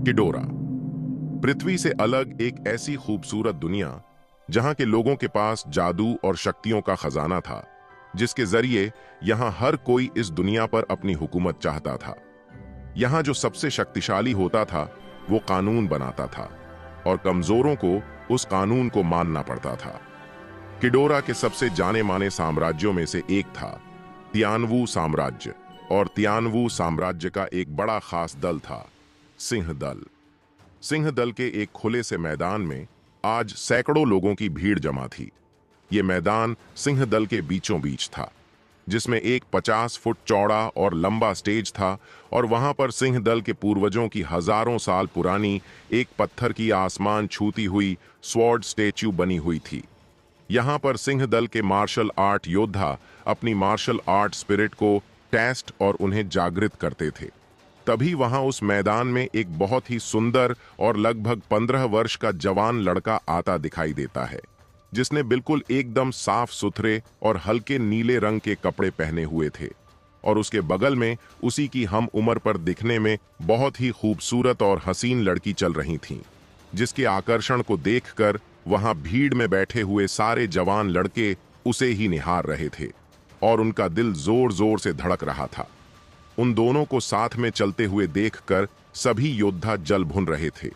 किडोरा, पृथ्वी से अलग एक ऐसी खूबसूरत दुनिया जहां के लोगों के पास जादू और शक्तियों का खजाना था, जिसके जरिए यहां हर कोई इस दुनिया पर अपनी हुकूमत चाहता था। यहां जो सबसे शक्तिशाली होता था वो कानून बनाता था और कमजोरों को उस कानून को मानना पड़ता था। किडोरा के सबसे जाने माने साम्राज्यों में से एक था तियानवू साम्राज्य, और तियानवू साम्राज्य का एक बड़ा खास दल था सिंह दल। सिंह दल के एक खुले से मैदान में आज सैकड़ों लोगों की भीड़ जमा थी। ये मैदान सिंह दल के बीचों बीच था, जिसमें एक 50 फुट चौड़ा और लंबा स्टेज था, और वहां पर सिंह दल के पूर्वजों की हजारों साल पुरानी एक पत्थर की आसमान छूती हुई स्वॉर्ड स्टैच्यू बनी हुई थी। यहां पर सिंह दल के मार्शल आर्ट योद्धा अपनी मार्शल आर्ट स्पिरिट को टेस्ट और उन्हें जागृत करते थे। तभी वहां उस मैदान में एक बहुत ही सुंदर और लगभग 15 वर्ष का जवान लड़का आता दिखाई देता है, जिसने बिल्कुल एकदम साफ सुथरे और हल्के नीले रंग के कपड़े पहने हुए थे, और उसके बगल में उसी की हम उम्र पर दिखने में बहुत ही खूबसूरत और हसीन लड़की चल रही थीं, जिसके आकर्षण को देखकर वहां भीड़ में बैठे हुए सारे जवान लड़के उसे ही निहार रहे थे और उनका दिल जोर जोर से धड़क रहा था। उन दोनों को साथ में चलते हुए देखकर सभी योद्धा जल भुन रहे थे।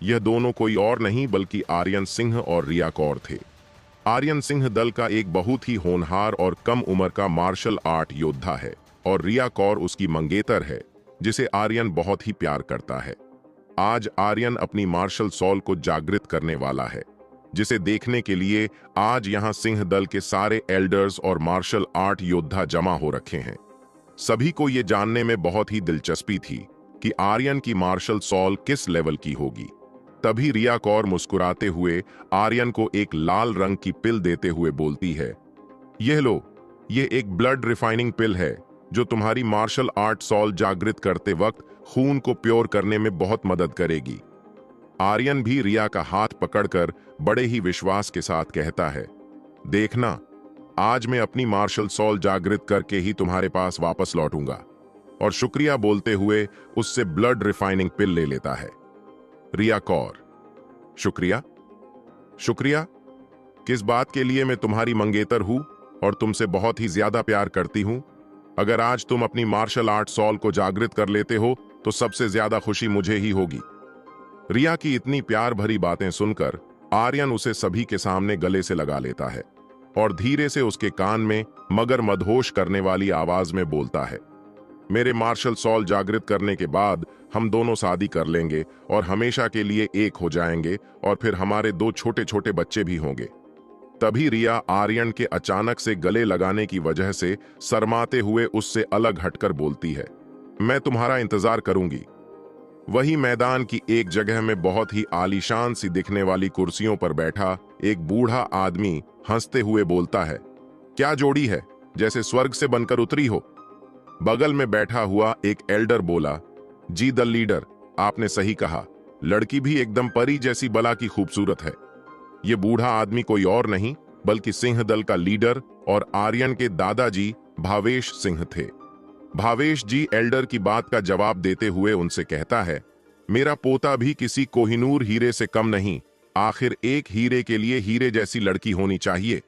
यह दोनों कोई और नहीं बल्कि आर्यन सिंह और रिया कौर थे। आर्यन सिंह दल का एक बहुत ही होनहार और कम उम्र का मार्शल आर्ट योद्धा है, और रिया कौर उसकी मंगेतर है, जिसे आर्यन बहुत ही प्यार करता है। आज आर्यन अपनी मार्शल सॉल को जागृत करने वाला है, जिसे देखने के लिए आज यहां सिंह दल के सारे एल्डर्स और मार्शल आर्ट योद्धा जमा हो रखे हैं। सभी को यह जानने में बहुत ही दिलचस्पी थी कि आर्यन की मार्शल सॉल किस लेवल की होगी। तभी रिया कौर मुस्कुराते हुए आर्यन को एक लाल रंग की पिल देते हुए बोलती है, यह लो, यह एक ब्लड रिफाइनिंग पिल है जो तुम्हारी मार्शल आर्ट सॉल जागृत करते वक्त खून को प्योर करने में बहुत मदद करेगी। आर्यन भी रिया का हाथ पकड़कर बड़े ही विश्वास के साथ कहता है, देखना, आज मैं अपनी मार्शल सॉल जागृत करके ही तुम्हारे पास वापस लौटूंगा। और शुक्रिया बोलते हुए उससे ब्लड रिफाइनिंग पिल ले लेता है। रिया कौर, शुक्रिया? शुक्रिया? किस बात के लिए? मैं तुम्हारी मंगेतर हूं और तुमसे बहुत ही ज्यादा प्यार करती हूं। अगर आज तुम अपनी मार्शल आर्ट सॉल को जागृत कर लेते हो तो सबसे ज्यादा खुशी मुझे ही होगी। रिया की इतनी प्यार भरी बातें सुनकर आर्यन उसे सभी के सामने गले से लगा लेता है और धीरे से उसके कान में मगर मदहोश करने वाली आवाज में बोलता है, मेरे मार्शल सॉल जागृत करने के बाद हम दोनों शादी कर लेंगे और हमेशा के लिए एक हो जाएंगे, और फिर हमारे 2 छोटे छोटे बच्चे भी होंगे। तभी रिया आर्यन के अचानक से गले लगाने की वजह से शर्माते हुए उससे अलग हटकर बोलती है, मैं तुम्हारा इंतजार करूंगी। वही मैदान की एक जगह में बहुत ही आलीशान सी दिखने वाली कुर्सियों पर बैठा एक बूढ़ा आदमी हंसते हुए बोलता है, क्या जोड़ी है, जैसे स्वर्ग से बनकर उतरी हो। बगल में बैठा हुआ एक एल्डर बोला, जी द लीडर, आपने सही कहा, लड़की भी एकदम परी जैसी बला की खूबसूरत है। ये बूढ़ा आदमी कोई और नहीं बल्कि सिंह दल का लीडर और आर्यन के दादाजी भावेश सिंह थे। भावेश जी एल्डर की बात का जवाब देते हुए उनसे कहता है, मेरा पोता भी किसी कोहिनूर हीरे से कम नहीं, आखिर एक हीरे के लिए हीरे जैसी लड़की होनी चाहिए।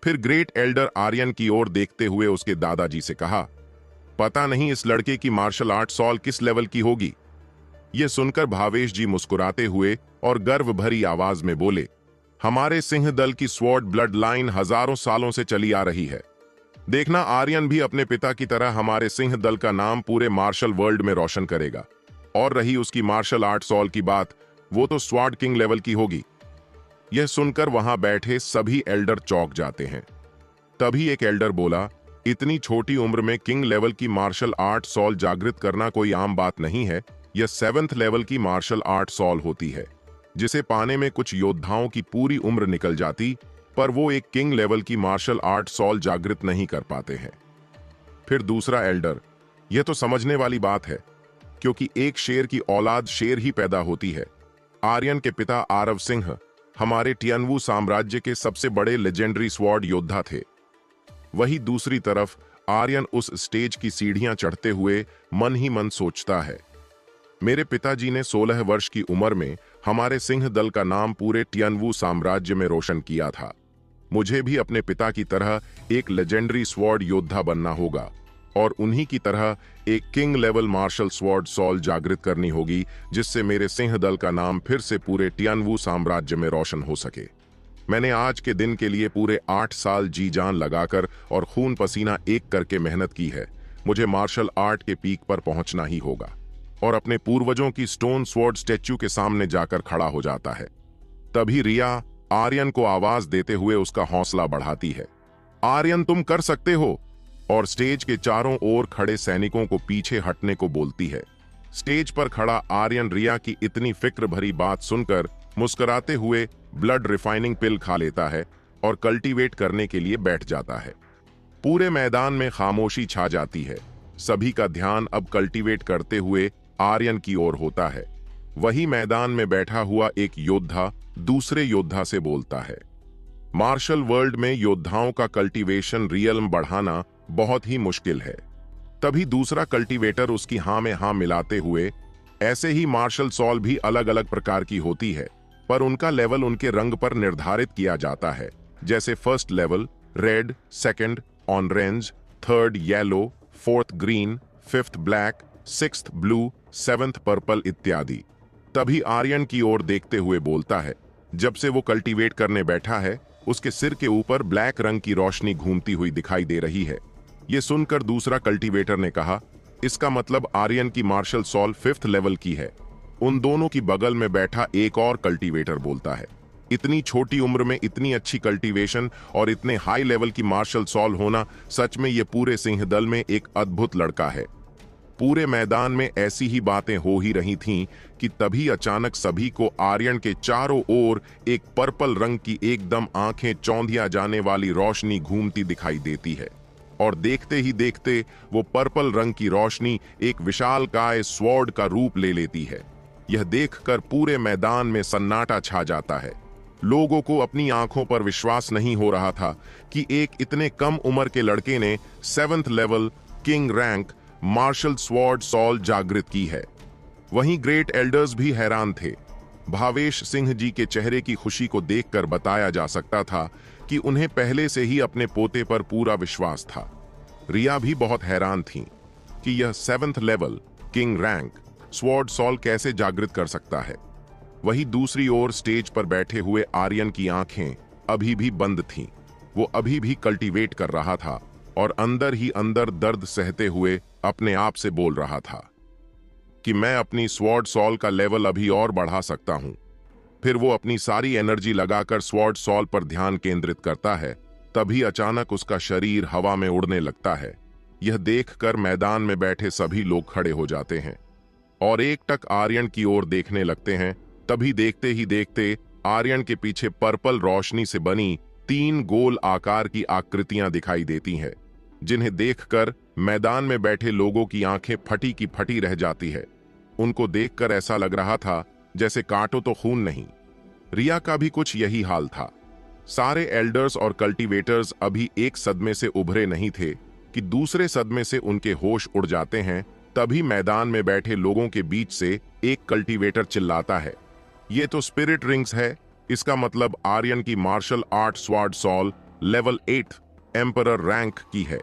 फिर ग्रेट एल्डर आर्यन की ओर देखते हुए उसके दादाजी से कहा, पता नहीं इस लड़के की मार्शल आर्ट सॉल किस लेवल की होगी। यह सुनकर भावेश जी मुस्कुराते हुए और गर्व भरी आवाज में बोले, हमारे सिंह दल की स्वॉर्ड ब्लड लाइन हजारों सालों से चली आ रही है। देखना, आर्यन भी अपने पिता की तरह हमारे सिंह दल का नाम पूरे मार्शल वर्ल्ड में रोशन करेगा। और रही उसकी मार्शल आर्ट सॉल की बात, वो तो स्वॉर्ड किंग लेवल की होगी। यह सुनकर वहां बैठे सभी एल्डर चौंक जाते हैं। तभी एक एल्डर बोला, इतनी छोटी उम्र में किंग लेवल की मार्शल आर्ट सॉल जागृत करना कोई आम बात नहीं है। यह 7th लेवल की मार्शल आर्ट सॉल होती है, जिसे पाने में कुछ योद्धाओं की पूरी उम्र निकल जाती, पर वो एक किंग लेवल की मार्शल आर्ट सॉल जागृत नहीं कर पाते हैं। फिर दूसरा एल्डर, यह तो समझने वाली बात है, क्योंकि एक शेर की औलाद शेर ही पैदा होती है। आर्यन के पिता आरव सिंह हमारे तियानवू साम्राज्य के सबसे बड़े लेजेंडरी स्वॉर्ड योद्धा थे। वही दूसरी तरफ आर्यन उस स्टेज की सीढ़ियां चढ़ते हुए मन ही मन सोचता है, मेरे पिताजी ने 16 वर्ष की उम्र में हमारे सिंह दल का नाम पूरे टियानवू साम्राज्य में रोशन किया था। मुझे भी अपने पिता की तरह एक लेजेंडरी स्वॉर्ड योद्धा बनना होगा और उन्हीं की तरह एक king level martial sword soul जागृत करनी होगी, जिससे मेरे सिंह दल का नाम फिर से पूरे टियानवू साम्राज्य में रोशन हो सके। मैंने आज के दिन के लिए पूरे 8 साल जी जान लगाकर और खून पसीना एक करके मेहनत की है। मुझे मार्शल आर्ट के पीक पर पहुंचना ही होगा और अपने पूर्वजों की स्टोन स्वॉर्ड स्टैच्यू के सामने जाकर खड़ा हो जाता है। तभी रिया आर्यन को आवाज देते हुए उसका हौसला बढ़ाती है। आर्यन, तुम कर सकते हो, और स्टेज के चारों ओर खड़े सैनिकों को पीछे हटने को बोलती है। स्टेज पर खड़ा आर्यन रिया की इतनी फिक्र भरी बात सुनकर मुस्कुराते हुए ब्लड रिफाइनिंग पिल खा लेता है और कल्टीवेट करने के लिए बैठ जाता है। पूरे मैदान में खामोशी छा जाती है। सभी का ध्यान अब कल्टीवेट करते हुए आर्यन की ओर होता है। वही मैदान में बैठा हुआ एक योद्धा दूसरे योद्धा से बोलता है। मार्शल वर्ल्ड में योद्धाओं का कल्टीवेशन रियल्म बढ़ाना बहुत ही मुश्किल है। तभी दूसरा कल्टीवेटर उसकी हाँ में हाँ मिलाते हुए, ऐसे ही मार्शल सॉल भी अलग अलग प्रकार की होती है, पर उनका लेवल उनके रंग पर निर्धारित किया जाता है। जैसे first level red, second orange, third yellow, fourth green, fifth black, sixth blue, seventh purple इत्यादि। तभी आर्यन की ओर देखते हुए बोलता है। जब से वो कल्टीवेट करने बैठा है, उसके सिर के ऊपर ब्लैक रंग की रोशनी घूमती हुई दिखाई दे रही है। ये सुनकर दूसरा कल्टीवेटर ने कहा, इसका मतलब आर्यन की मार्शल सॉल 5th लेवल की है। उन दोनों की बगल में बैठा एक और कल्टीवेटर बोलता है, इतनी छोटी उम्र में इतनी अच्छी कल्टीवेशन और इतने हाई लेवल की मार्शल सॉल होना, सच में ये पूरे सिंह दल में एक अद्भुत लड़का है। पूरे मैदान में ऐसी ही बातें हो ही रही थीं कि तभी अचानक सभी को आर्यन के चारों ओर एक पर्पल रंग की एकदम आंखें चौंधिया जाने वाली रोशनी घूमती दिखाई देती है और देखते ही देखते वो पर्पल रंग की रोशनी एक विशालकाय स्वॉर्ड का रूप ले लेती है। यह देखकर पूरे मैदान में सन्नाटा छा जाता है। लोगों को अपनी आंखों पर विश्वास नहीं हो रहा था कि एक इतने कम उम्र के लड़के ने 7th level king rank martial sword soul जागृत की है। वहीं ग्रेट एल्डर्स भी हैरान थे। भावेश सिंह जी के चेहरे की खुशी को देखकर बताया जा सकता था कि उन्हें पहले से ही अपने पोते पर पूरा विश्वास था। रिया भी बहुत हैरान थी कि यह 7th level king rank sword soul कैसे जागृत कर सकता है। वहीं दूसरी ओर स्टेज पर बैठे हुए आर्यन की आंखें अभी भी बंद थीं। वो अभी भी कल्टीवेट कर रहा था और अंदर ही अंदर दर्द सहते हुए अपने आप से बोल रहा था कि मैं अपनी स्वॉर्ड सॉल का लेवल अभी और बढ़ा सकता हूं। फिर वो अपनी सारी एनर्जी लगाकर स्वॉर्ड सॉल पर ध्यान केंद्रित करता है। तभी अचानक उसका शरीर हवा में उड़ने लगता है। यह देखकर मैदान में बैठे सभी लोग खड़े हो जाते हैं और एकटक आर्यन की ओर देखने लगते हैं। तभी देखते ही देखते आर्यन के पीछे पर्पल रोशनी से बनी 3 गोल आकार की आकृतियां दिखाई देती हैं, जिन्हें देखकर मैदान में बैठे लोगों की आंखें फटी की फटी रह जाती है। उनको देखकर ऐसा लग रहा था जैसे काटो तो खून नहीं। रिया का भी कुछ यही हाल था। सारे एल्डर्स और कल्टीवेटर्स अभी एक सदमे से उभरे नहीं थे कि दूसरे सदमे से उनके होश उड़ जाते हैं। तभी मैदान में बैठे लोगों के बीच से एक कल्टीवेटर चिल्लाता है, ये तो स्पिरिट रिंग्स है। इसका मतलब आर्यन की martial art sword soul level 8 emperor rank की है।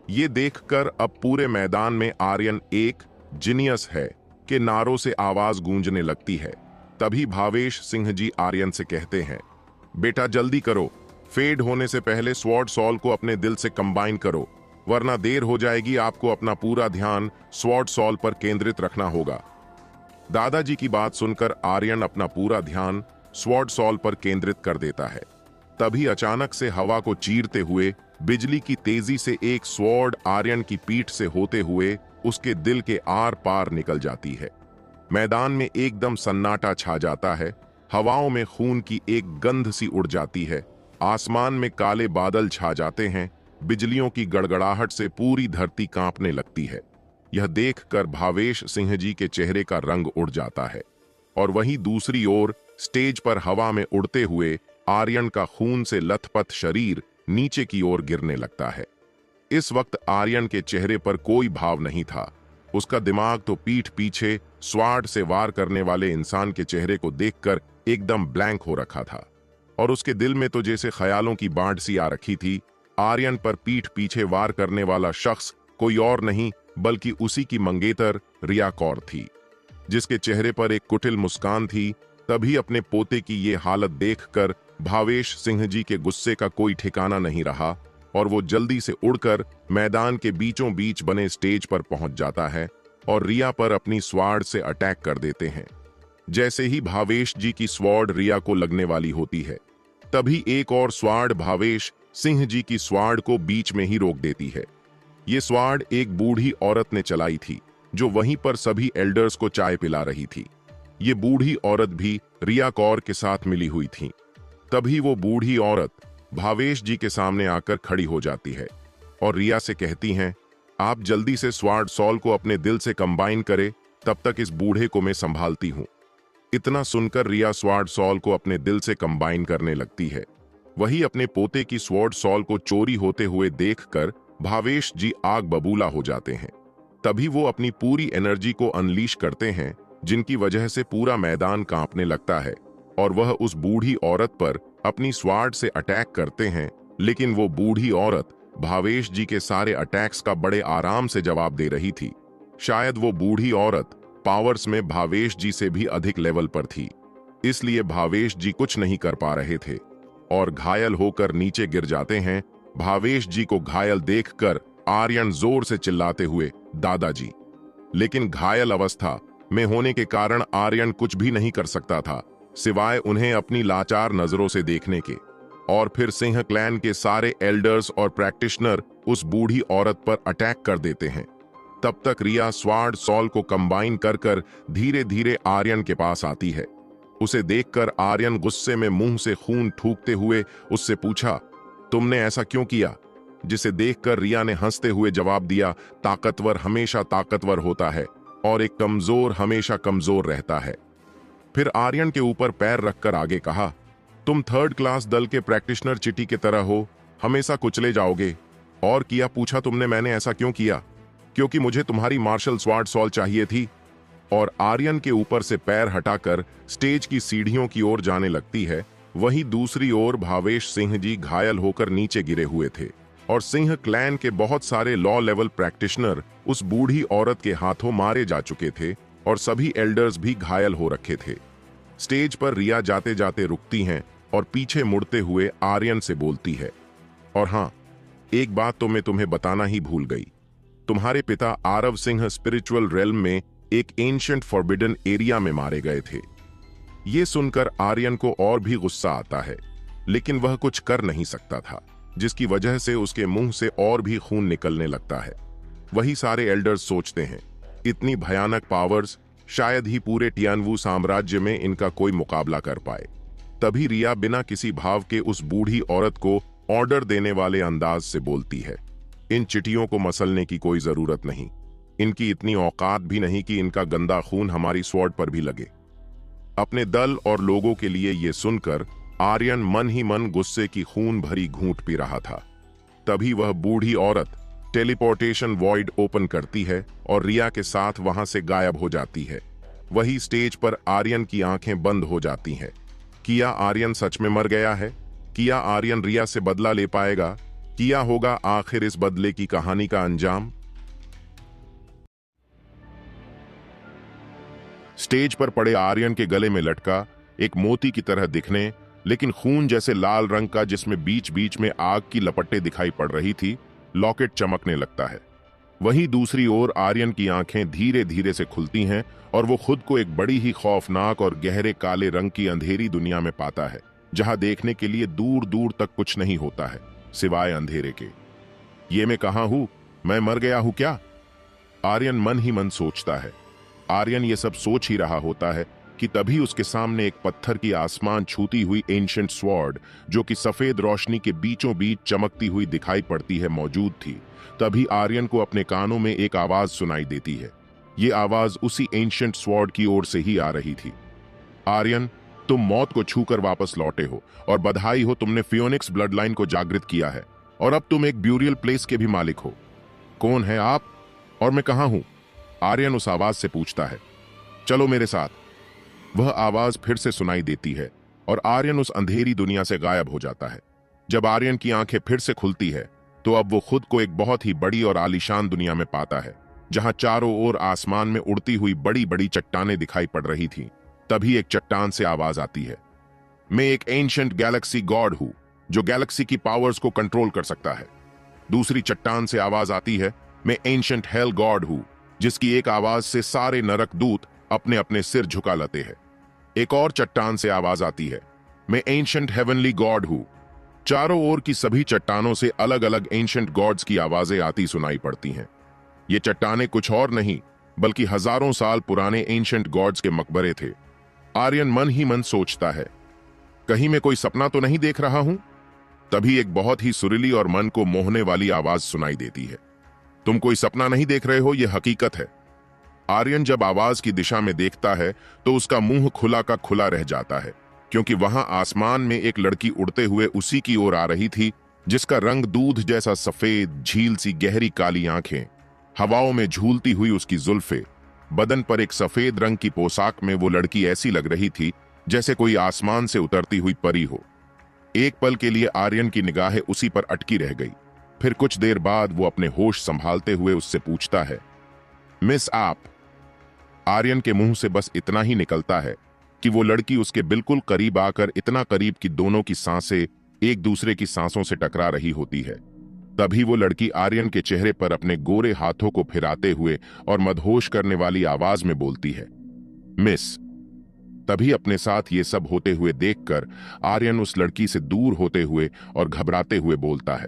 ये देखकर अब पूरे मैदान में आर्यन एक जीनियस है के नारों से आवाज गूंजने लगती है। तभी भावेश सिंह जी आर्यन से कहते हैं, बेटा जल्दी करो, फेड होने से पहले स्वॉर्ड सॉल को अपने दिल से कंबाइन करो, वरना देर हो जाएगी। आपको अपना पूरा ध्यान स्वॉर्ड सॉल पर केंद्रित रखना होगा। दादाजी की बात सुनकर आर्यन अपना पूरा ध्यान स्वॉर्ड सॉल पर केंद्रित कर देता है। तभी अचानक से हवा को चीरते हुए बिजली की तेजी से एक स्वॉर्ड आर्यन की पीठ से होते हुए उसके दिल के आर पार निकल जाती है। मैदान में एकदम सन्नाटा छा जाता है। हवाओं में खून की एक गंध सी उड़ जाती है। आसमान में काले बादल छा जाते हैं। बिजलियों की गड़गड़ाहट से पूरी धरती कांपने लगती है। यह देखकर भावेश सिंह जी के चेहरे का रंग उड़ जाता है और वहीं दूसरी ओर स्टेज पर हवा में उड़ते हुए आर्यन का खून से लथपथ शरीर नीचे की ओर गिरने लगता है। इस वक्त आर्यन के चेहरे पर कोई भाव नहीं था। उसका दिमाग तो पीठ पीछे स्वाड से वार करने वाले इंसान के चेहरे को देखकर एकदम ब्लैंक हो रखा था, और उसके दिल में तो जैसे ख्यालों की बाढ़ सी आ रखी थी। आर्यन पर पीठ पीछे वार करने वाला शख्स कोई और नहीं बल्कि उसी की मंगेतर रिया कौर थी, जिसके चेहरे पर एक कुटिल मुस्कान थी। तभी अपने पोते की ये हालत देखकर भावेश सिंह जी के गुस्से का कोई ठिकाना नहीं रहा, और वो जल्दी से उड़कर मैदान के बीचों बीच बने स्टेज पर पहुंच जाता है और रिया पर अपनी स्वाड से अटैक कर देते हैं। जैसे ही भावेश जी की स्वाड रिया को लगने वाली होती है, तभी एक और स्वाड भावेश सिंह जी की स्वाड को बीच में ही रोक देती है। ये स्वाड एक बूढ़ी औरत ने चलाई थी, जो वहीं पर सभी एल्डर्स को चाय पिला रही थी। ये बूढ़ी औरत भी रिया कौर के साथ मिली हुई थी। तभी वो बूढ़ी औरत भावेश जी के सामने आकर खड़ी हो जाती है और रिया से कहती हैं, आप जल्दी से स्वाड सॉल को अपने दिल से कंबाइन करे, तब तक इस बूढ़े को मैं संभालती हूं। इतना सुनकर रिया स्वाड सॉल को अपने दिल से कंबाइन करने लगती है। वही अपने पोते की स्वॉर्ड सॉल को चोरी होते हुए देखकर भावेश जी आग बबूला हो जाते हैं। तभी वो अपनी पूरी एनर्जी को अनलीश करते हैं, जिनकी वजह से पूरा मैदान कांपने लगता है, और वह उस बूढ़ी औरत पर अपनी स्वाड से अटैक करते हैं। लेकिन वो बूढ़ी औरत भावेश जी के सारे अटैक्स का बड़े आराम से जवाब दे रही थी। शायद वो बूढ़ी औरत पावर्स में भावेश जी से भी अधिक लेवल पर थी, इसलिए भावेश जी कुछ नहीं कर पा रहे थे और घायल होकर नीचे गिर जाते हैं। भावेश जी को घायल देखकर आर्यन जोर से चिल्लाते हुए, दादाजी। लेकिन घायल अवस्था में होने के कारण आर्यन कुछ भी नहीं कर सकता था, सिवाय उन्हें अपनी लाचार नजरों से देखने के। और फिर सिंह क्लैन के सारे एल्डर्स और प्रैक्टिशनर उस बूढ़ी औरत पर अटैक कर देते हैं। तब तक रिया स्वाड सॉल को कंबाइन कर कर धीरे धीरे आर्यन के पास आती है। उसे देखकर आर्यन गुस्से में मुंह से खून थूकते हुए उससे पूछा, तुमने ऐसा क्यों किया? जिसे देखकर रिया ने हंसते हुए जवाब दिया, ताकतवर हमेशा ताकतवर होता है और एक कमजोर हमेशा कमजोर रहता है। फिर आर्यन के ऊपर पैर रखकर आगे कहा, तुम थर्ड क्लास दल के प्रैक्टिशनर चिटी की तरह हो, हमेशा कुचले जाओगे। और किया पूछा तुमने मैंने ऐसा क्यों किया? क्योंकि मुझे तुम्हारी मार्शल स्वाड सॉल चाहिए थी। और आर्यन के ऊपर से पैर हटाकर स्टेज की सीढ़ियों की ओर जाने लगती है। वहीं दूसरी ओर भावेश सिंह जी घायल होकर नीचे गिरे हुए थे और सिंह क्लैन के बहुत सारे लॉ लेवल प्रैक्टिशनर उस बूढ़ी औरत के हाथों मारे जा चुके थे और सभी एल्डर्स भी घायल हो रखे थे। स्टेज पर रिया जाते जाते रुकती हैं और पीछे मुड़ते हुए आर्यन से बोलती है, और हाँ, एक बात तो मैं तुम्हें बताना ही भूल गई। तुम्हारे पिता आरव सिंह स्पिरिचुअल रेल्म में एक एंशिएंट फॉरबिडन एरिया में मारे गए थे। ये सुनकर आर्यन को और भी गुस्सा आता है, लेकिन वह कुछ कर नहीं सकता था, जिसकी वजह से उसके मुंह से और भी खून निकलने लगता है। वही सारे एल्डर्स सोचते हैं, इतनी भयानक पावर्स शायद ही पूरे टियानवू साम्राज्य में इनका कोई मुकाबला कर पाए। तभी रिया बिना किसी भाव के उस बूढ़ी औरत को ऑर्डर देने वाले अंदाज से बोलती है, इन चिटियों को मसलने की कोई जरूरत नहीं। इनकी इतनी औकात भी नहीं कि इनका गंदा खून हमारी स्वॉर्ड पर भी लगे। अपने दल और लोगों के लिए यह सुनकर आर्यन मन ही मन गुस्से की खून भरी घूंट पी रहा था। तभी वह बूढ़ी औरत टेलीपोर्टेशन वॉइड ओपन करती है और रिया के साथ वहां से गायब हो जाती है। वही स्टेज पर आर्यन की आंखें बंद हो जाती हैं। किया आर्यन सच में मर गया है? किया आर्यन रिया से बदला ले पाएगा? किया होगा आखिर इस बदले की कहानी का अंजाम? स्टेज पर पड़े आर्यन के गले में लटका एक मोती की तरह दिखने लेकिन खून जैसे लाल रंग का, जिसमें बीच बीच में आग की लपटें दिखाई पड़ रही थी, लॉकेट चमकने लगता है। वहीं दूसरी ओर आर्यन की आंखें धीरे धीरे से खुलती हैं और वो खुद को एक बड़ी ही खौफनाक और गहरे काले रंग की अंधेरी दुनिया में पाता है, जहां देखने के लिए दूर दूर तक कुछ नहीं होता है सिवाय अंधेरे के। ये मैं कहां हूं? मैं मर गया हूं क्या? आर्यन मन ही मन सोचता है। आर्यन ये सब सोच ही रहा होता है कि तभी उसके सामने एक पत्थर की आसमान छूती हुई एंशिएंट स्वॉर्ड, जो कि सफेद रोशनी के बीचों बीच चमकती हुई दिखाई पड़ती है, मौजूद थी। तभी आर्यन को अपने कानों में एक आवाज सुनाई देती है। ये आवाज उसी एंशिएंट स्वॉर्ड की ओर से ही आ रही थी। आर्यन, तुम मौत को छूकर वापस लौटे हो और बधाई हो, तुमने फियोनिक्स ब्लड लाइन को जागृत किया है और अब तुम एक ब्यूरियल प्लेस के भी मालिक हो। कौन है आप और मैं कहां हूं? आर्यन उस आवाज से पूछता है, चलो मेरे साथ। वह आवाज फिर से सुनाई देती है और आर्यन उस अंधेरी दुनिया से गायब हो जाता है। जब आर्यन की आंखें फिर से खुलती है तो अब वो खुद को एक बहुत ही बड़ी और आलीशान दुनिया में पाता है, जहां चारों ओर आसमान में उड़ती हुई बड़ी बड़ी चट्टानें दिखाई पड़ रही थीं। तभी एक चट्टान से आवाज आती है, मैं एक एंशिएंट गैलेक्सी गॉड हूं जो गैलेक्सी की पावर्स को कंट्रोल कर सकता है। दूसरी चट्टान से आवाज आती है, मैं एंशिएंट हेल गॉड हूं जिसकी एक आवाज से सारे नरक दूत अपने अपने सिर झुका लेते हैं। एक और चट्टान से आवाज आती है, मैं एंशिएंट हेवनली गॉड हूं। चारों ओर की सभी चट्टानों से अलग अलग एंशिएंट गॉड्स की आवाजें आती सुनाई पड़ती हैं। ये चट्टानें कुछ और नहीं बल्कि हजारों साल पुराने एंशिएंट गॉड्स के मकबरे थे। आर्यन मन ही मन सोचता है, कहीं मैं कोई सपना तो नहीं देख रहा हूं। तभी एक बहुत ही सुरीली और मन को मोहने वाली आवाज सुनाई देती है, तुम कोई सपना नहीं देख रहे हो, यह हकीकत है। आर्यन जब आवाज की दिशा में देखता है तो उसका मुंह खुला का खुला रह जाता है, क्योंकि वहां आसमान में एक लड़की उड़ते हुए उसी की ओर आ रही थी, जिसका रंग दूध जैसा सफेद, झील सी गहरी काली आंखें, हवाओं में झूलती हुई उसकी जुल्फे, बदन पर एक सफेद रंग की पोशाक में वो लड़की ऐसी लग रही थी जैसे कोई आसमान से उतरती हुई परी हो। एक पल के लिए आर्यन की निगाहें उसी पर अटकी रह गई। फिर कुछ देर बाद वो अपने होश संभालते हुए उससे पूछता है, मिस आप। आर्यन के मुंह से बस इतना ही निकलता है कि वो लड़की उसके बिल्कुल करीब आकर, इतना करीब कि दोनों की सांसें एक दूसरे की सांसों से टकरा रही होती है। तभी वो लड़की आर्यन के चेहरे पर अपने गोरे हाथों को फिराते हुए और मदहोश करने वाली आवाज में बोलती है, मिस। तभी अपने साथ ये सब होते हुए देखकर आर्यन उस लड़की से दूर होते हुए और घबराते हुए बोलता है,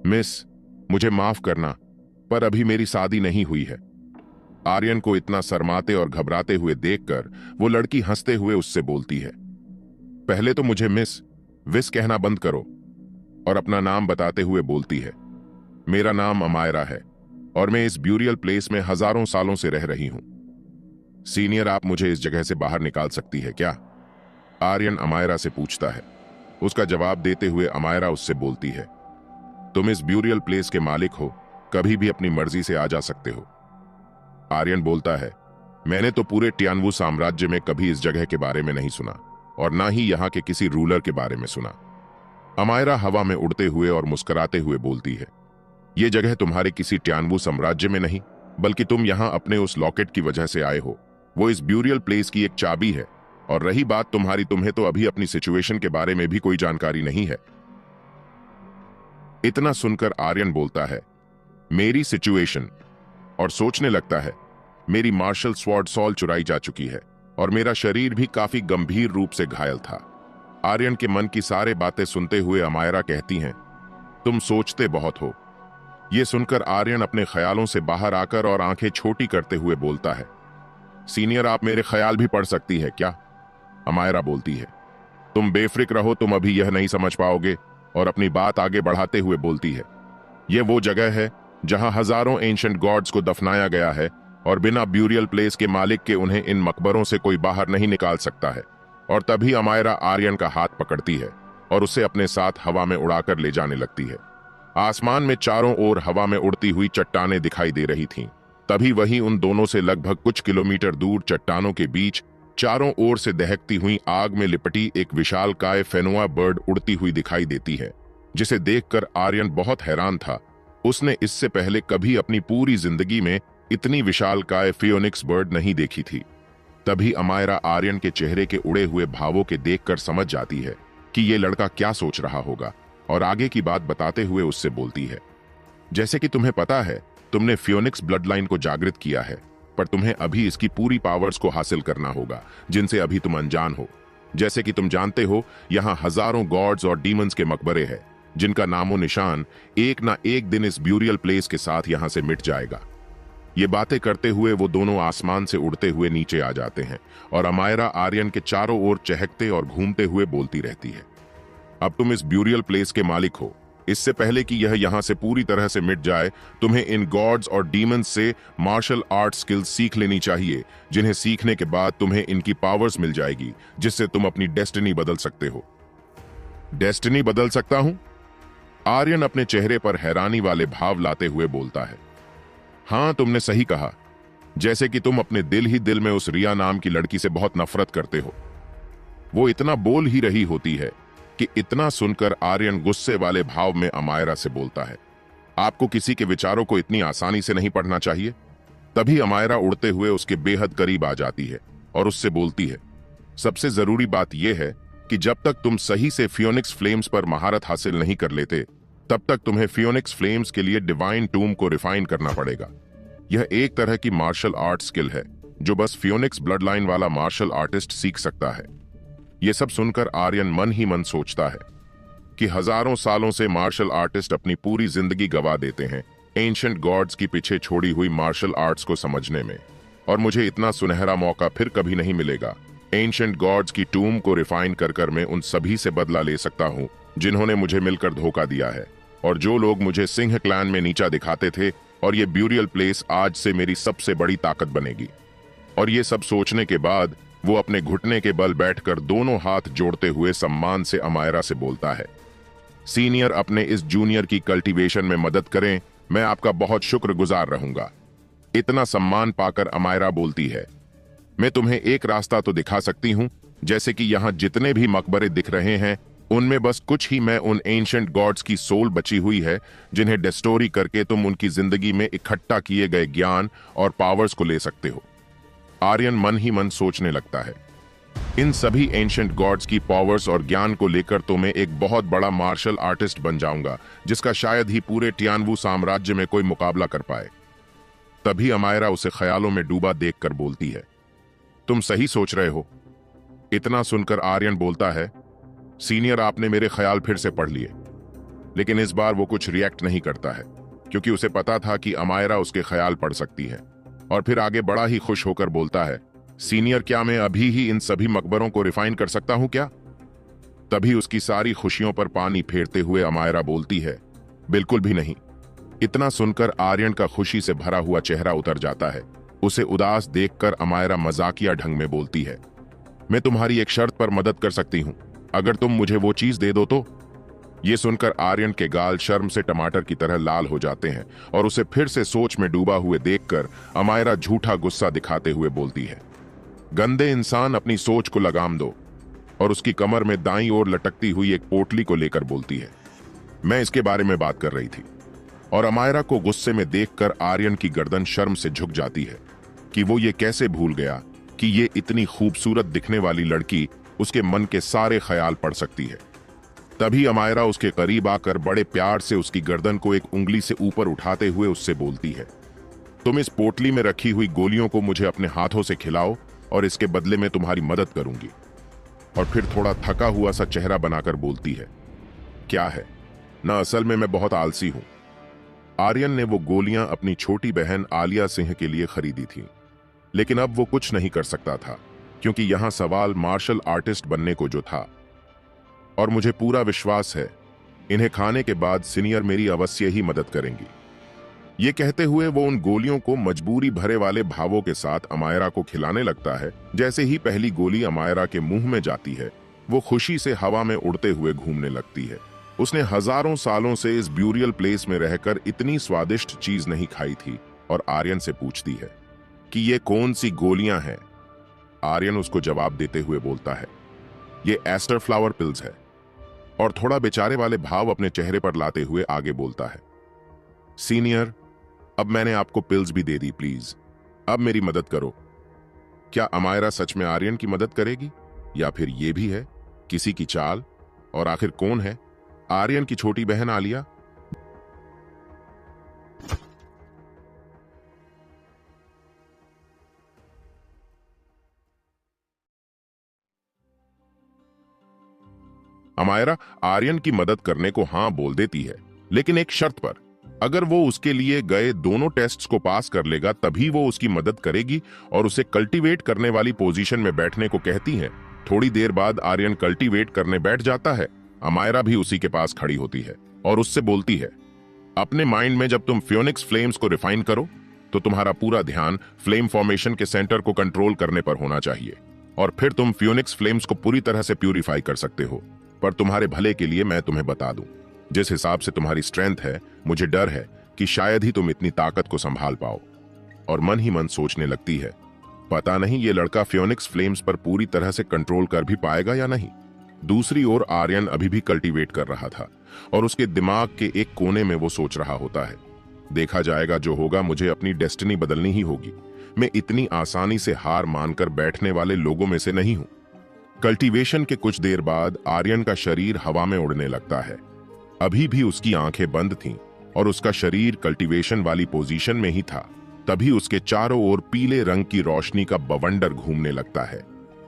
मिस, मुझे माफ करना, पर अभी मेरी शादी नहीं हुई है। आर्यन को इतना शर्माते और घबराते हुए देखकर वो लड़की हंसते हुए उससे बोलती है, पहले तो मुझे मिस विस कहना बंद करो, और अपना नाम बताते हुए बोलती है, मेरा नाम अमायरा है और मैं इस ब्यूरियल प्लेस में हजारों सालों से रह रही हूं। सीनियर, आप मुझे इस जगह से बाहर निकाल सकती है क्या? आर्यन अमायरा से पूछता है। उसका जवाब देते हुए अमायरा उससे बोलती है, तुम इस ब्यूरियल प्लेस के मालिक हो, कभी भी अपनी मर्जी से आ जा सकते हो। आर्यन बोलता है, मैंने तो पूरे टियानवू साम्राज्य में कभी इस जगह के बारे में नहीं सुना और ना ही यहाँ के किसी रूलर के बारे में सुना। अमायरा हवा में उड़ते हुए और मुस्कुराते हुए बोलती है, ये जगह तुम्हारे किसी टियानवू साम्राज्य में नहीं, बल्कि तुम यहाँ अपने उस लॉकेट की वजह से आए हो। वो इस ब्यूरियल प्लेस की एक चाबी है। और रही बात तुम्हारी, तुम्हें तो अभी अपनी सिचुएशन के बारे में भी कोई जानकारी नहीं है। इतना सुनकर आर्यन बोलता है, मेरी सिचुएशन, और सोचने लगता है, मेरी मार्शल स्वॉर्ड सॉल चुराई जा चुकी है और मेरा शरीर भी काफी गंभीर रूप से घायल था। आर्यन के मन की सारे बातें सुनते हुए अमायरा कहती हैं, तुम सोचते बहुत हो। यह सुनकर आर्यन अपने ख्यालों से बाहर आकर और आंखें छोटी करते हुए बोलता है, सीनियर, आप मेरे ख्याल भी पढ़ सकती है क्या? अमायरा बोलती है, तुम बेफिक्र रहो, तुम अभी यह नहीं समझ पाओगे, और अपनी बात आगे बढ़ाते हुए बोलती है, यह वो जगह है जहां हजारों एंशिएंट गॉड्स को दफनाया गया है और बिना ब्यूरियल प्लेस के मालिक के उन्हें इन मकबरों से कोई बाहर नहीं निकाल सकता है। और तभी अमायरा आर्यन का हाथ पकड़ती है और उसे अपने साथ हवा में उड़ाकर ले जाने लगती है। आसमान में चारों ओर हवा में उड़ती हुई चट्टानें दिखाई दे रही थीं। तभी वहीं उन दोनों से लगभग कुछ किलोमीटर दूर चट्टानों के बीच चारों ओर से दहकती हुई आग में लिपटी एक विशालकाय फेनुआ बर्ड उड़ती हुई दिखाई देती है, जिसे देखकर आर्यन बहुत हैरान था। उसने इससे पहले कभी अपनी पूरी जिंदगी में इतनी विशालकाय फियोनिक्स बर्ड नहीं देखी थी। तभी अमायरा आर्यन के चेहरे के उड़े हुए भावों के देखकर समझ जाती है कि ये लड़का क्या सोच रहा होगा, और आगे की बात बताते हुए उससे बोलती है, जैसे कि तुम्हें पता है, तुमने फियोनिक्स ब्लड लाइन को जागृत किया है, पर तुम्हें अभी इसकी पूरी पावर्स को हासिल करना होगा जिनसे अभी तुम अनजान हो। जैसे कि तुम जानते हो, यहाँ हजारों गॉड्स और डीमंस के मकबरे हैं जिनका नामो निशान एक ना एक दिन इस ब्यूरियल प्लेस के साथ यहाँ से मिट जाएगा। ये बातें करते हुए वो दोनों आसमान से उड़ते हुए नीचे आ जाते हैं और अमायरा आर्यन के चारों ओर चहकते और घूमते हुए बोलती रहती है, अब तुम इस ब्यूरियल प्लेस के मालिक हो। इससे पहले कि यह यहाँ से पूरी तरह से मिट जाए, तुम्हें इन गॉड्स और डीमंस से मार्शल आर्ट स्किल्स सीख लेनी चाहिए, जिन्हें सीखने के बाद तुम्हें इनकी पावर्स मिल जाएगी, जिससे तुम अपनी डेस्टिनी बदल सकते हो। डेस्टिनी बदल सकता हूं? आर्यन अपने चेहरे पर हैरानी वाले भाव लाते हुए बोलता है, हां, तुमने सही कहा। जैसे कि तुम अपने दिल ही दिल में उस रिया नाम की लड़की से बहुत नफरत करते हो। वो इतना बोल ही रही होती है कि इतना सुनकर आर्यन गुस्से वाले भाव में अमायरा से बोलता है, आपको किसी के विचारों को इतनी आसानी से नहीं पढ़ना चाहिए। तभी अमायरा उड़ते हुए उसके बेहद करीब आ जाती है और उससे बोलती है, सबसे जरूरी बात यह है कि जब तक तुम सही से फियोनिक्स फ्लेम्स पर महारत हासिल नहीं कर लेते, तब तक तुम्हें फियोनिक्स फ्लेम्स के लिए डिवाइन टूम को रिफाइन करना पड़ेगा। यह एक तरह की मार्शल आर्ट स्किल है जो बस फियोनिक्स ब्लड लाइन वाला मार्शल आर्टिस्ट सीख सकता है। यह सब सुनकर आर्यन मन ही मन सोचता है कि हजारों सालों से मार्शल आर्टिस्ट अपनी पूरी जिंदगी गवा देते हैं एंशिएंट गॉड्स की पीछे छोड़ी हुई मार्शल आर्ट्स को समझने में, और मुझे इतना सुनहरा मौका फिर कभी नहीं मिलेगा। एंशिएंट गॉड्स की टूम को रिफाइन कर कर मैं उन सभी से बदला ले सकता हूं जिन्होंने मुझे मिलकर धोखा दिया है, और जो लोग मुझे सिंह क्लैन में नीचा दिखाते थे, और ये ब्यूरियल प्लेस आज से मेरी सबसे बड़ी ताकत बनेगी। और ये सब सोचने के बाद वो अपने घुटने के बल बैठकर दोनों हाथ जोड़ते हुए सम्मान से अमायरा से बोलता है, सीनियर अपने इस जूनियर की कल्टीवेशन में मदद करें, मैं आपका बहुत शुक्रगुजार रहूंगा। इतना सम्मान पाकर अमायरा बोलती है, मैं तुम्हें एक रास्ता तो दिखा सकती हूं, जैसे कि यहां जितने भी मकबरे दिख रहे हैं उनमें बस कुछ ही में उन एंशिएंट गॉड्स की सोल बची हुई है जिन्हें डिस्टोरी करके तुम उनकी जिंदगी में इकट्ठा किए गए ज्ञान और पावर्स को ले सकते हो। आर्यन मन ही मन सोचने लगता है, इन सभी एंशिएंट गॉड्स की पावर्स और ज्ञान को लेकर तो मैं एक बहुत बड़ा मार्शल आर्टिस्ट बन जाऊंगा जिसका शायद ही पूरे टियानवू साम्राज्य में कोई मुकाबला कर पाए। तभी अमायरा उसे ख्यालों में डूबा देखकर बोलती है, तुम सही सोच रहे हो। इतना सुनकर आर्यन बोलता है, सीनियर आपने मेरे ख्याल फिर से पढ़ लिए। लेकिन इस बार वो कुछ रिएक्ट नहीं करता है क्योंकि उसे पता था कि अमायरा उसके ख्याल पढ़ सकती है, और फिर आगे बड़ा ही खुश होकर बोलता है, सीनियर क्या मैं अभी ही इन सभी मकबरों को रिफाइन कर सकता हूं क्या? तभी उसकी सारी खुशियों पर पानी फेरते हुए अमायरा बोलती है, बिल्कुल भी नहीं। इतना सुनकर आर्यन का खुशी से भरा हुआ चेहरा उतर जाता है। उसे उदास देखकर अमायरा मजाकिया ढंग में बोलती है, मैं तुम्हारी एक शर्त पर मदद कर सकती हूं, अगर तुम मुझे वो चीज दे दो तो। ये सुनकर आर्यन के गाल शर्म से टमाटर की तरह लाल हो जाते हैं और उसे फिर से सोच में डूबा हुए देखकर अमायरा झूठा गुस्सा दिखाते हुए बोलती है, गंदे इंसान, अपनी सोच को लगाम दो। और उसकी कमर में दाईं ओर लटकती हुई एक पोटली को लेकर बोलती है, मैं इसके बारे में बात कर रही थी। और अमायरा को गुस्से में देखकर आर्यन की गर्दन शर्म से झुक जाती है कि वो ये कैसे भूल गया कि ये इतनी खूबसूरत दिखने वाली लड़की उसके मन के सारे ख्याल पढ़ सकती है। तभी अमायरा उसके करीब आकर बड़े प्यार से उसकी गर्दन को एक उंगली से ऊपर उठाते हुए उससे बोलती है, तुम इस पोटली में रखी हुई गोलियों को मुझे अपने हाथों से खिलाओ और इसके बदले में तुम्हारी मदद करूंगी। और फिर थोड़ा थका हुआ सा चेहरा बनाकर बोलती है, क्या है ना, असल में मैं बहुत आलसी हूं। आर्यन ने वो गोलियां अपनी छोटी बहन आलिया सिंह के लिए खरीदी थी, लेकिन अब वो कुछ नहीं कर सकता था क्योंकि यहां सवाल मार्शल आर्टिस्ट बनने को जो था। और मुझे पूरा विश्वास है इन्हें खाने के बाद सीनियर मेरी अवश्य ही मदद करेंगी। ये कहते हुए वो उन गोलियों को मजबूरी भरे वाले भावों के साथ अमायरा को खिलाने लगता है। जैसे ही पहली गोली अमायरा के मुंह में जाती है, वो खुशी से हवा में उड़ते हुए घूमने लगती है। उसने हजारों सालों से इस ब्यूरियल प्लेस में रहकर इतनी स्वादिष्ट चीज नहीं खाई थी और आर्यन से पूछती है कि ये कौन सी गोलियां हैं। आर्यन उसको जवाब देते हुए बोलता है, ये एस्टर फ्लावर पिल्स है। और थोड़ा बेचारे वाले भाव अपने चेहरे पर लाते हुए आगे बोलता है, सीनियर अब मैंने आपको पिल्स भी दे दी, प्लीज अब मेरी मदद करो। क्या अमायरा सच में आर्यन की मदद करेगी या फिर ये भी है किसी की चाल? और आखिर कौन है आर्यन की छोटी बहन आलिया? अमायरा आर्यन की मदद करने को हां बोल देती है, लेकिन एक शर्त पर। अगर वो उसके लिए गए दोनों टेस्ट्स को पास कर लेगा तभी वो उसकी मदद करेगी और उसे कल्टीवेट करने वाली पोजीशन में बैठने को कहती है। थोड़ी देर बाद आर्यन कल्टीवेट करने बैठ जाता है। अमायरा भी उसी के पास खड़ी होती है और उससे बोलती है, अपने माइंड में जब तुम फियोनिक्स फ्लेम्स को रिफाइन करो तो तुम्हारा पूरा ध्यान फ्लेम फॉर्मेशन के सेंटर को कंट्रोल करने पर होना चाहिए, और फिर तुम फियोनिक्स फ्लेम्स को पूरी तरह से प्यूरिफाई कर सकते हो। पर तुम्हारे भले के लिए मैं तुम्हें बता दूं, जिस हिसाब से तुम्हारी स्ट्रेंथ है, मुझे डर है कि शायद ही तुम इतनी ताकत को संभाल पाओ। और मन ही मन सोचने लगती है, पता नहीं ये लड़का फियोनिक्स फ्लेम्स पर पूरी तरह से कंट्रोल कर भी पाएगा या नहीं। दूसरी ओर आर्यन अभी भी कल्टीवेट कर रहा था और उसके दिमाग के एक कोने में वो सोच रहा होता है, देखा जाएगा जो होगा, मुझे अपनी डेस्टिनी बदलनी ही होगी। मैं इतनी आसानी से हार मानकर बैठने वाले लोगों में से नहीं हूं। कल्टीवेशन के कुछ देर बाद आर्यन का शरीर हवा में उड़ने लगता है। अभी भी उसकी आंखें बंद थीं और उसका शरीर कल्टीवेशन वाली पोजीशन में ही था। तभी उसके चारों ओर पीले रंग की रोशनी का बवंडर घूमने लगता है।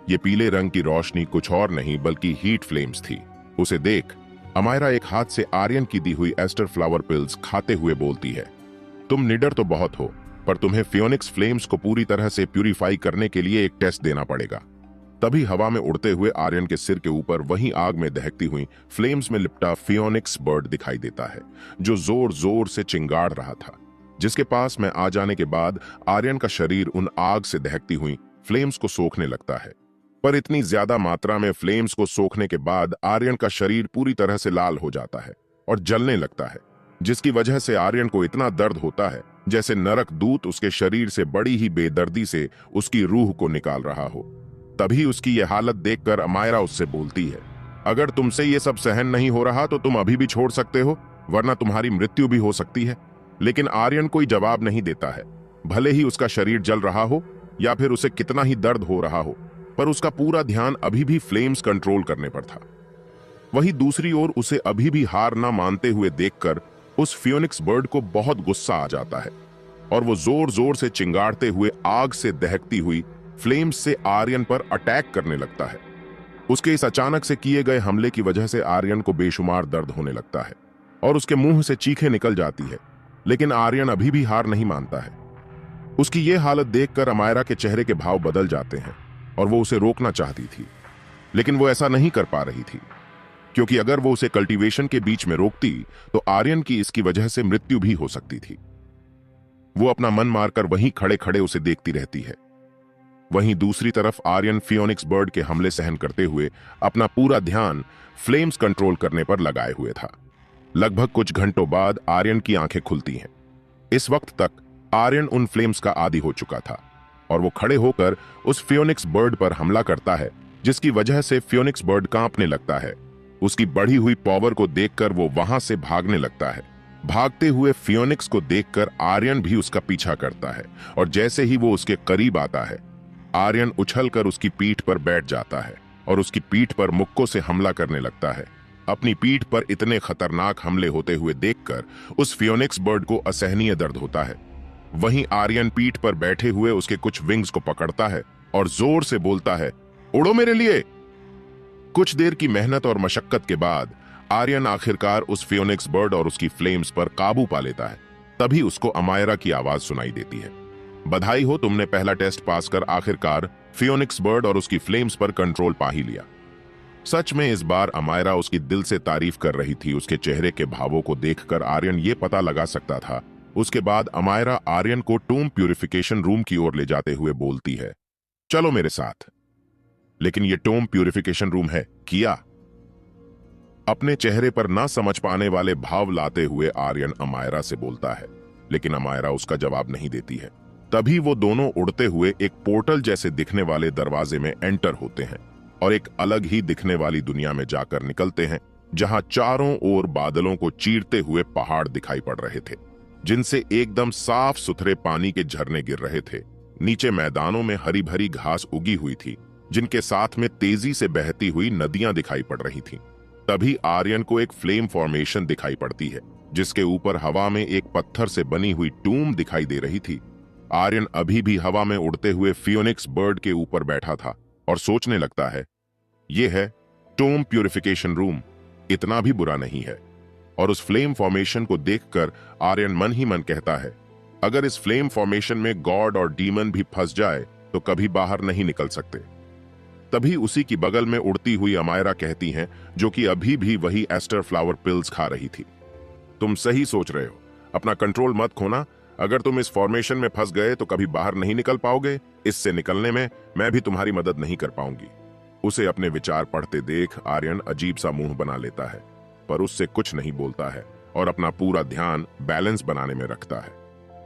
ये पीले रंग की रोशनी कुछ और नहीं बल्कि हीट फ्लेम्स थी। उसे देख अमायरा एक हाथ से आर्यन की दी हुई एस्टर फ्लावर पिल्स खाते हुए बोलती है, तुम निडर तो बहुत हो, पर तुम्हें फियोनिक्स फ्लेम्स को पूरी तरह से प्यूरिफाई करने के लिए एक टेस्ट देना पड़ेगा। तभी हवा में उड़ते हुए आर्यन के सिर के ऊपर वहीं आग में दहकती हुई फ्लेम्स में लिपटा फियोनिक्स बर्ड दिखाई देता है, जो जोर जोर से चिंगाड़ रहा था। जिसके पास में आ जाने के बाद आर्यन का शरीर उन आग से दहकती हुई फ्लेम्स को सोखने लगता है। पर इतनी ज्यादा मात्रा में फ्लेम्स को सोखने के बाद आर्यन का शरीर पूरी तरह से लाल हो जाता है और जलने लगता है, जिसकी वजह से आर्यन को इतना दर्द होता है जैसे नरक दूत उसके शरीर से बड़ी ही बेदर्दी से उसकी रूह को निकाल रहा हो। तभी उसकी यह हालत देखकर अमायरा उससे बोलती है, अगर तुमसे ये सब सहन नहीं हो रहा तो तुम अभी भी छोड़ सकते हो, वरना तुम्हारी मृत्यु भी हो सकती है। लेकिन आर्यन कोई जवाब नहीं देता है। भले ही उसका शरीर जल रहा हो या फिर उसे कितना ही दर्द हो रहा हो, पर उसका पूरा ध्यान अभी भी फ्लेम्स कंट्रोल करने पर था। वहीं दूसरी ओर उसे अभी भी हार ना मानते हुए देखकर उस फियोनिक्स बर्ड को बहुत गुस्सा आ जाता है और वो जोर जोर से चिंगाड़ते हुए आग से दहकती हुई फ्लेम्स से आर्यन पर अटैक करने लगता है। उसके इस अचानक से किए गए हमले की वजह से आर्यन को बेशुमार दर्द होने लगता है और उसके मुंह से चीखें निकल जाती है, लेकिन आर्यन अभी भी हार नहीं मानता है। उसकी ये हालत देखकर अमायरा के चेहरे के भाव बदल जाते हैं और वो उसे रोकना चाहती थी, लेकिन वो ऐसा नहीं कर पा रही थी, क्योंकि अगर वो उसे कल्टीवेशन के बीच में रोकती तो आर्यन की इसकी वजह से मृत्यु भी हो सकती थी। वो अपना मन मारकर वहीं खड़े खड़े उसे देखती रहती है। वहीं दूसरी तरफ आर्यन फियोनिक्स बर्ड के हमले सहन करते हुए अपना पूरा ध्यान फ्लेम्स कंट्रोल करने पर लगाए हुए था। लगभग कुछ घंटों बाद आर्यन की आंखें खुलती हैं। इस वक्त तक आर्यन उन फ्लेम्स का आदी हो चुका था और वो खड़े होकर उस फियोनिक्स बर्ड पर हमला करता है, जिसकी वजह से फियोनिक्स बर्ड कांपने लगता है। उसकी बढ़ी हुई पावर को देखकर वो वहां से भागने लगता है। भागते हुए फियोनिक्स को देखकर आर्यन भी उसका पीछा करता है और जैसे ही वो उसके करीब आता है, आर्यन उछलकर उसकी पीठ पर बैठ जाता है और उसकी पीठ पर मुक्कों से हमला करने लगता है। अपनी पीठ पर इतने खतरनाक हमले होते हुए देखकर उस फियोनिक्स बर्ड को असहनीय दर्द होता है। वहीं आर्यन पीठ पर बैठे हुए उसके कुछ विंग्स को पकड़ता है और जोर से बोलता है, उड़ो मेरे लिए। कुछ देर की मेहनत और मशक्कत के बाद आर्यन आखिरकार उस फियोनिक्स बर्ड और उसकी फ्लेम्स पर काबू पा लेता है। तभी उसको अमायरा की आवाज सुनाई देती है, बधाई हो, तुमने पहला टेस्ट पास कर आखिरकार फियोनिक्स बर्ड और उसकी फ्लेम्स पर कंट्रोल पा ही लिया। सच में इस बार अमायरा उसकी दिल से तारीफ कर रही थी। उसके चेहरे के भावों को देखकर आर्यन ये पता लगा सकता था। उसके बाद अमायरा आर्यन को टोम प्यूरिफिकेशन रूम की ओर ले जाते हुए बोलती है, चलो मेरे साथ। लेकिन ये टोम प्यूरिफिकेशन रूम है किया? अपने चेहरे पर ना समझ पाने वाले भाव लाते हुए आर्यन अमायरा से बोलता है, लेकिन अमायरा उसका जवाब नहीं देती है। तभी वो दोनों उड़ते हुए एक पोर्टल जैसे दिखने वाले दरवाजे में एंटर होते हैं और एक अलग ही दिखने वाली दुनिया में जाकर निकलते हैं, जहां चारों ओर बादलों को चीरते हुए पहाड़ दिखाई पड़ रहे थे, जिनसे एकदम साफ सुथरे पानी के झरने गिर रहे थे। नीचे मैदानों में हरी भरी घास उगी हुई थी, जिनके साथ में तेजी से बहती हुई नदियां दिखाई पड़ रही थीं। तभी आर्यन को एक फ्लेम फॉर्मेशन दिखाई पड़ती है, जिसके ऊपर हवा में एक पत्थर से बनी हुई टूम दिखाई दे रही थी। आर्यन अभी भी हवा में उड़ते हुए फियोनिक्स बर्ड के ऊपर बैठा था और सोचने लगता है, यह है टोम प्यूरिफिकेशन रूम, इतना भी बुरा नहीं है। और उस फ्लेम फॉर्मेशन को देखकर आर्यन मन ही मन कहता है, अगर इस फ्लेम फॉर्मेशन में गॉड और डीमन भी फंस जाए तो कभी बाहर नहीं निकल सकते। तभी उसी की बगल में उड़ती हुई अमायरा कहती हैं, जो कि अभी भी वही एस्टर फ्लावर पिल्स खा रही थी, तुम सही सोच रहे हो, अपना कंट्रोल मत खोना। अगर तुम इस फॉर्मेशन में फंस गए तो कभी बाहर नहीं निकल पाओगे। इससे निकलने में मैं भी तुम्हारी मदद नहीं कर पाऊंगी। उसे अपने विचार पढ़ते देख आर्यन अजीब सा मुंह बना लेता है, पर उससे कुछ नहीं बोलता है और अपना पूरा ध्यान बैलेंस बनाने में रखता है।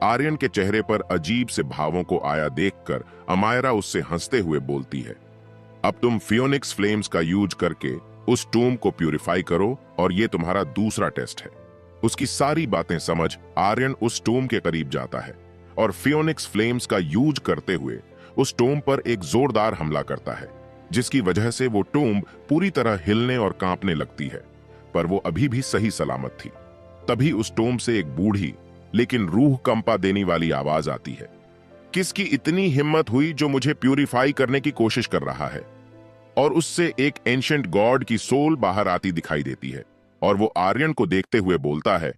आर्यन के चेहरे पर अजीब से भावों को आया देखकर अमायरा उससे हंसते हुए बोलती है, अब तुम फियोनिक्स फ्लेम्स का यूज करके उस टूम को प्यूरिफाई करो और ये तुम्हारा दूसरा टेस्ट है। उसकी सारी बातें समझ आर्यन उस टूम के करीब जाता है और फियोनिक्स फ्लेम्स का यूज करते हुए उस टूम पर एक जोरदार हमला करता है, जिसकी वजह से वो टूम पूरी तरह हिलने और कांपने लगती है, पर वो अभी भी सही सलामत थी। तभी उस टूम से एक बूढ़ी लेकिन रूह कंपा देने वाली आवाज आती है, किसकी इतनी हिम्मत हुई जो मुझे प्यूरिफाई करने की कोशिश कर रहा है। और उससे एक एंशिएंट गॉड की सोल बाहर आती दिखाई देती है और वो आर्यन को देखते हुए बोलता है,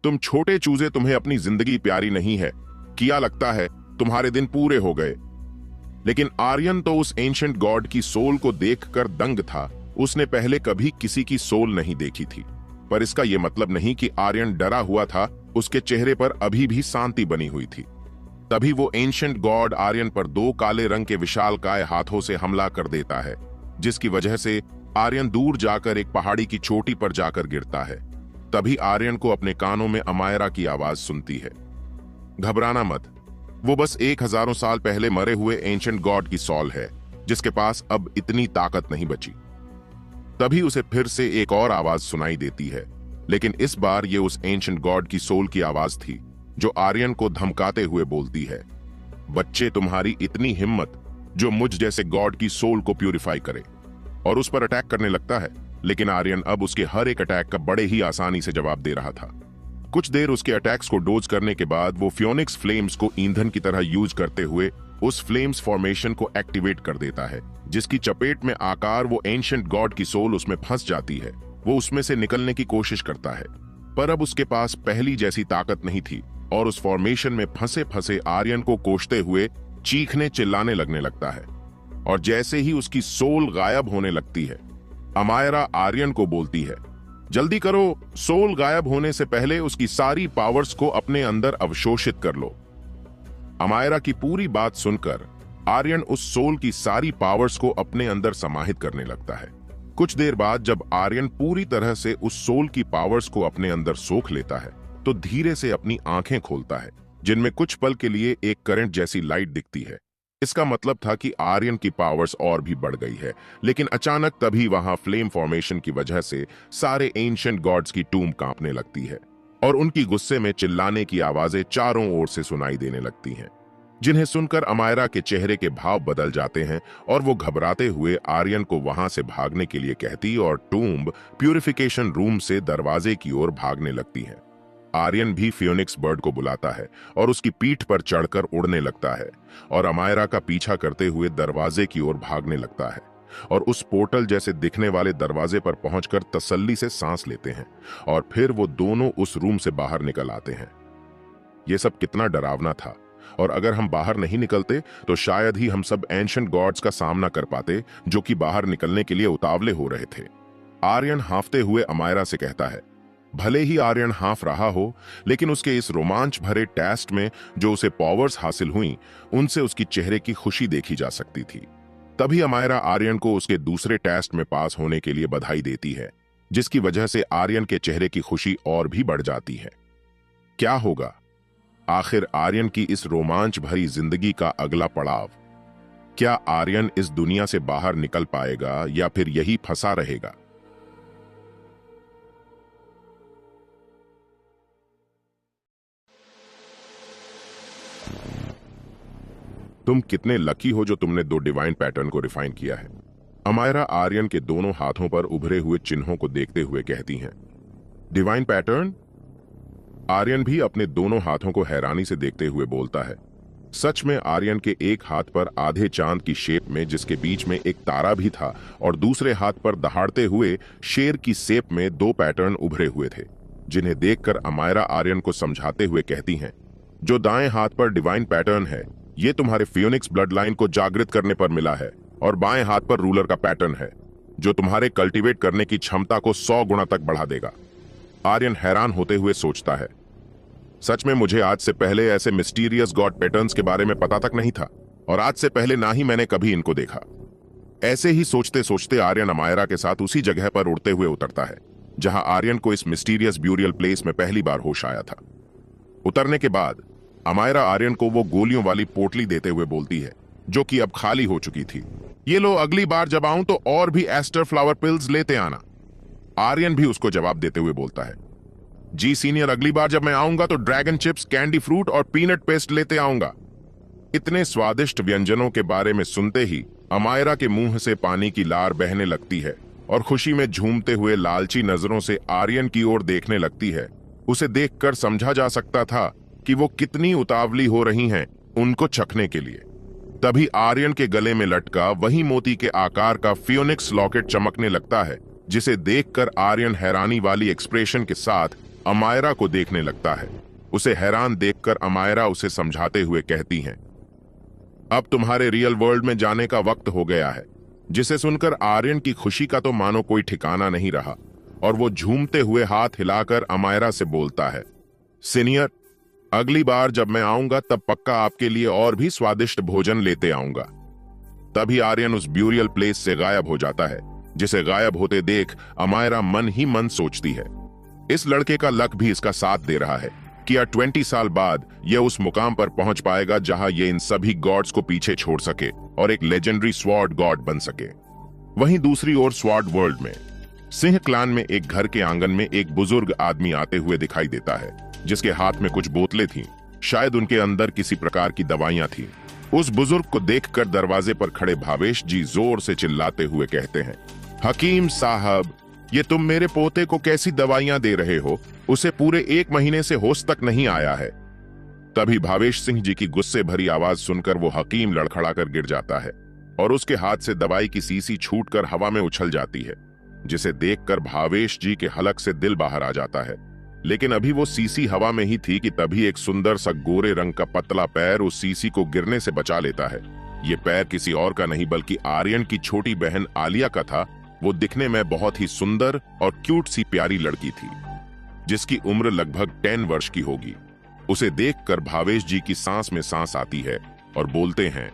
तुम छोटे चूजे, तुम्हें अपनी जिंदगी प्यारी नहीं है, किया लगता है तुम्हारे दिन पूरे हो गए। लेकिन आर्यन तो उस एंशिएंट गॉड की सोल को देखकर दंग था। उसने पहले कभी किसी की सोल नहीं देखी थी, पर इसका यह मतलब नहीं कि आर्यन डरा हुआ था। उसके चेहरे पर अभी भी शांति बनी हुई थी। तभी वो एंशिएंट गॉड आर्यन पर 2 काले रंग के विशालकाय हाथों से हमला कर देता है, जिसकी वजह से आर्यन दूर जाकर एक पहाड़ी की चोटी पर जाकर गिरता है। तभी आर्यन को अपने कानों में अमायरा की आवाज सुनती है, घबराना मत, वो बस 1000 साल पहले मरे हुए एंशिएंट गॉड की सॉल है, जिसके पास अब इतनी ताकत नहीं बची। तभी उसे फिर से एक और आवाज सुनाई देती है, लेकिन इस बार ये उस एंशिएंट गॉड की सोल की आवाज थी, जो आर्यन को धमकाते हुए बोलती है, बच्चे, तुम्हारी इतनी हिम्मत जो मुझ जैसे गॉड की सोल को प्यूरिफाई करे, और उस पर अटैक करने लगता है। लेकिन आर्यन अब उसके हर एक अटैक का बड़े ही आसानी से जवाब दे रहा था। कुछ देर उसके अटैक्स को डोज करने के बाद वो फियोनिक्स फ्लेम्स को ईंधन की तरह यूज करते हुए उस फ्लेम्स फॉर्मेशन को एक्टिवेट कर देता है, जिसकी चपेट में आकार वो एंशिएंट गॉड की सोल उसमें फंस जाती है। वो उसमें से निकलने की कोशिश करता है, पर अब उसके पास पहली जैसी ताकत नहीं थी और उस फॉर्मेशन में फंसे फंसे आर्यन को कोसते हुए चीखने चिल्लाने लगने लगता है। और जैसे ही उसकी सोल गायब होने लगती है, अमायरा आर्यन को बोलती है, जल्दी करो, सोल गायब होने से पहले उसकी सारी पावर्स को अपने अंदर अवशोषित कर लो। अमायरा की पूरी बात सुनकर आर्यन उस सोल की सारी पावर्स को अपने अंदर समाहित करने लगता है। कुछ देर बाद जब आर्यन पूरी तरह से उस सोल की पावर्स को अपने अंदर सोख लेता है, तो धीरे से अपनी आंखें खोलता है, जिनमें कुछ पल के लिए एक करंट जैसी लाइट दिखती है। इसका मतलब था कि आर्यन की पावर्स और भी बढ़ गई है। लेकिन अचानक तभी वहां फ्लेम फॉर्मेशन की वजह से सारे एंशिएंट गॉड्स की टूम कांपने लगती है और उनकी गुस्से में चिल्लाने की आवाजें चारों ओर से सुनाई देने लगती हैं, जिन्हें सुनकर अमायरा के चेहरे के भाव बदल जाते हैं और वो घबराते हुए आर्यन को वहां से भागने के लिए कहती और टूम्ब प्यूरिफिकेशन रूम से दरवाजे की ओर भागने लगती है। आर्यन भी फियोनिक्स बर्ड को बुलाता है और उसकी पीठ पर चढ़कर उड़ने लगता है और अमायरा का पीछा करते हुए दरवाजे की ओर भागने लगता है और उस पोर्टल जैसे दिखने वाले दरवाजे पर पहुंचकर तसल्ली से सांस लेते हैं और फिर वो दोनों उस रूम से बाहर निकल आते हैं। ये सब कितना डरावना था, और अगर हम बाहर नहीं निकलते तो शायद ही हम सब एंशिएंट गॉड्स का सामना कर पाते, जो कि बाहर निकलने के लिए उतावले हो रहे थे। आर्यन हांफते हुए अमायरा से कहता है। भले ही आर्यन हांफ रहा हो, लेकिन उसके इस रोमांच भरे टेस्ट में जो उसे पावर्स हासिल हुई, उनसे उसकी चेहरे की खुशी देखी जा सकती थी। तभी अमायरा आर्यन को उसके दूसरे टेस्ट में पास होने के लिए बधाई देती है, जिसकी वजह से आर्यन के चेहरे की खुशी और भी बढ़ जाती है। क्या होगा आखिर आर्यन की इस रोमांच भरी जिंदगी का अगला पड़ाव? क्या आर्यन इस दुनिया से बाहर निकल पाएगा या फिर यही फंसा रहेगा? तुम कितने लकी हो जो तुमने 2 डिवाइन पैटर्न को रिफाइन किया है। अमायरा आर्यन के दोनों हाथों पर उभरे हुए चिन्हों को देखते हुए कहती हैं। Divine pattern? आर्यन भी अपने दोनों हाथों को हैरानी से देखते हुए बोलता है। सच में आर्यन के एक हाथ पर आधे चांद की शेप में, जिसके बीच में एक तारा भी था, और दूसरे हाथ पर दहाड़ते हुए शेर की शेप में 2 पैटर्न उभरे हुए थे, जिन्हें देखकर अमायरा आर्यन को समझाते हुए कहती हैं, जो दाएं हाथ पर डिवाइन पैटर्न है, ये तुम्हारे फियोनिक्स ब्लड लाइन को जागृत करने पर मिला है, और बाएं हाथ पर रूलर का पैटर्न है, जो तुम्हारे कल्टीवेट करने की क्षमता को 100 गुना तक बढ़ा देगा। आर्यन हैरान होते हुए सोचता है, सच में मुझे आज से पहले ऐसे मिस्टीरियस गॉड पैटर्न्स के बारे में पता तक नहीं था, और आज से पहले ना ही मैंने कभी इनको देखा। ऐसे ही सोचते सोचते आर्यन अमायरा के साथ उसी जगह पर उड़ते हुए उतरता है जहां आर्यन को इस मिस्टीरियस ब्यूरियल प्लेस में पहली बार होश आया था। उतरने के बाद अमायरा आर्यन को वो गोलियों वाली पोटली देते हुए बोलती है, जो कि अब खाली हो चुकी थी। ये लो, अगली बार जब आऊं तो और भी एस्टर फ्लावर पिल्स लेते आना। आर्यन भी उसको जवाब देते हुए बोलता है, जी सीनियर, अगली बार जब मैं आऊंगा तो ड्रैगन चिप्स, कैंडी फ्रूट और पीनट पेस्ट लेते आऊंगा। इतने स्वादिष्ट व्यंजनों के बारे में सुनते ही अमायरा के मुंह से पानी की लार बहने लगती है और खुशी में झूमते हुए लालची नजरों से आर्यन की ओर देखने लगती है। उसे देखकर समझा जा सकता था कि वो कितनी उतावली हो रही हैं उनको चखने के लिए। तभी आर्यन के गले में लटका वही मोती के आकार का फियोनिक्स लॉकेट चमकने लगता है, जिसे देखकर आर्यन हैरानी वाली एक्सप्रेशन के साथ अमायरा को देखने लगता है। उसे हैरान देखकर अमायरा उसे समझाते हुए कहती हैं, अब तुम्हारे रियल वर्ल्ड में जाने का वक्त हो गया है। जिसे सुनकर आर्यन की खुशी का तो मानो कोई ठिकाना नहीं रहा और वो झूमते हुए हाथ हिलाकर अमायरा से बोलता है, सीनियर, अगली बार जब मैं आऊंगा तब पक्का आपके लिए और भी स्वादिष्ट भोजन लेते आऊंगा। तभी आर्यन उस ब्यूरियल प्लेस से गायब हो जाता है, जिसे गायब होते देख अमायरा मन ही मन सोचती है, इस लड़के का लक भी इसका साथ दे रहा है कि 20 साल बाद यह उस मुकाम पर पहुंच पाएगा जहां ये इन सभी गॉड्स को पीछे छोड़ सके और एक लेजेंडरी स्वॉर्ड गॉड बन सके। वहीं दूसरी ओर स्वॉर्ड वर्ल्ड में सिंह क्लान में एक घर के आंगन में एक बुजुर्ग आदमी आते हुए दिखाई देता है, जिसके हाथ में कुछ बोतलें थीं। शायद उनके अंदर किसी प्रकार की दवाइयां थीं। उस बुजुर्ग को देखकर दरवाजे पर खड़े भावेश जी जोर से चिल्लाते हुए कहते हैं, हकीम साहब, ये तुम मेरे पोते को कैसी दवाइयां दे रहे हो? उसे पूरे 1 महीने से होश तक नहीं आया है। तभी भावेश सिंह जी की गुस्से भरी आवाज सुनकर वो हकीम लड़खड़ाकर गिर जाता है और उसके हाथ से दवाई की शीशी छूटकर हवा में उछल जाती है, जिसे देखकर भावेश जी के हलक से दिल बाहर आ जाता है। लेकिन अभी वो शीशी हवा में ही थी कि तभी एक सुंदर सा गोरे रंग का पतला पैर उस शीशी को गिरने से बचा लेता है। ये पैर किसी और का नहीं बल्कि आर्यन की छोटी बहन आलिया का था। वो दिखने में बहुत ही सुंदर और क्यूट सी प्यारी लड़की थी, जिसकी उम्र लगभग 10 वर्ष की होगी। उसे देखकर भावेश जी की सांस में सांस आती है और बोलते हैं,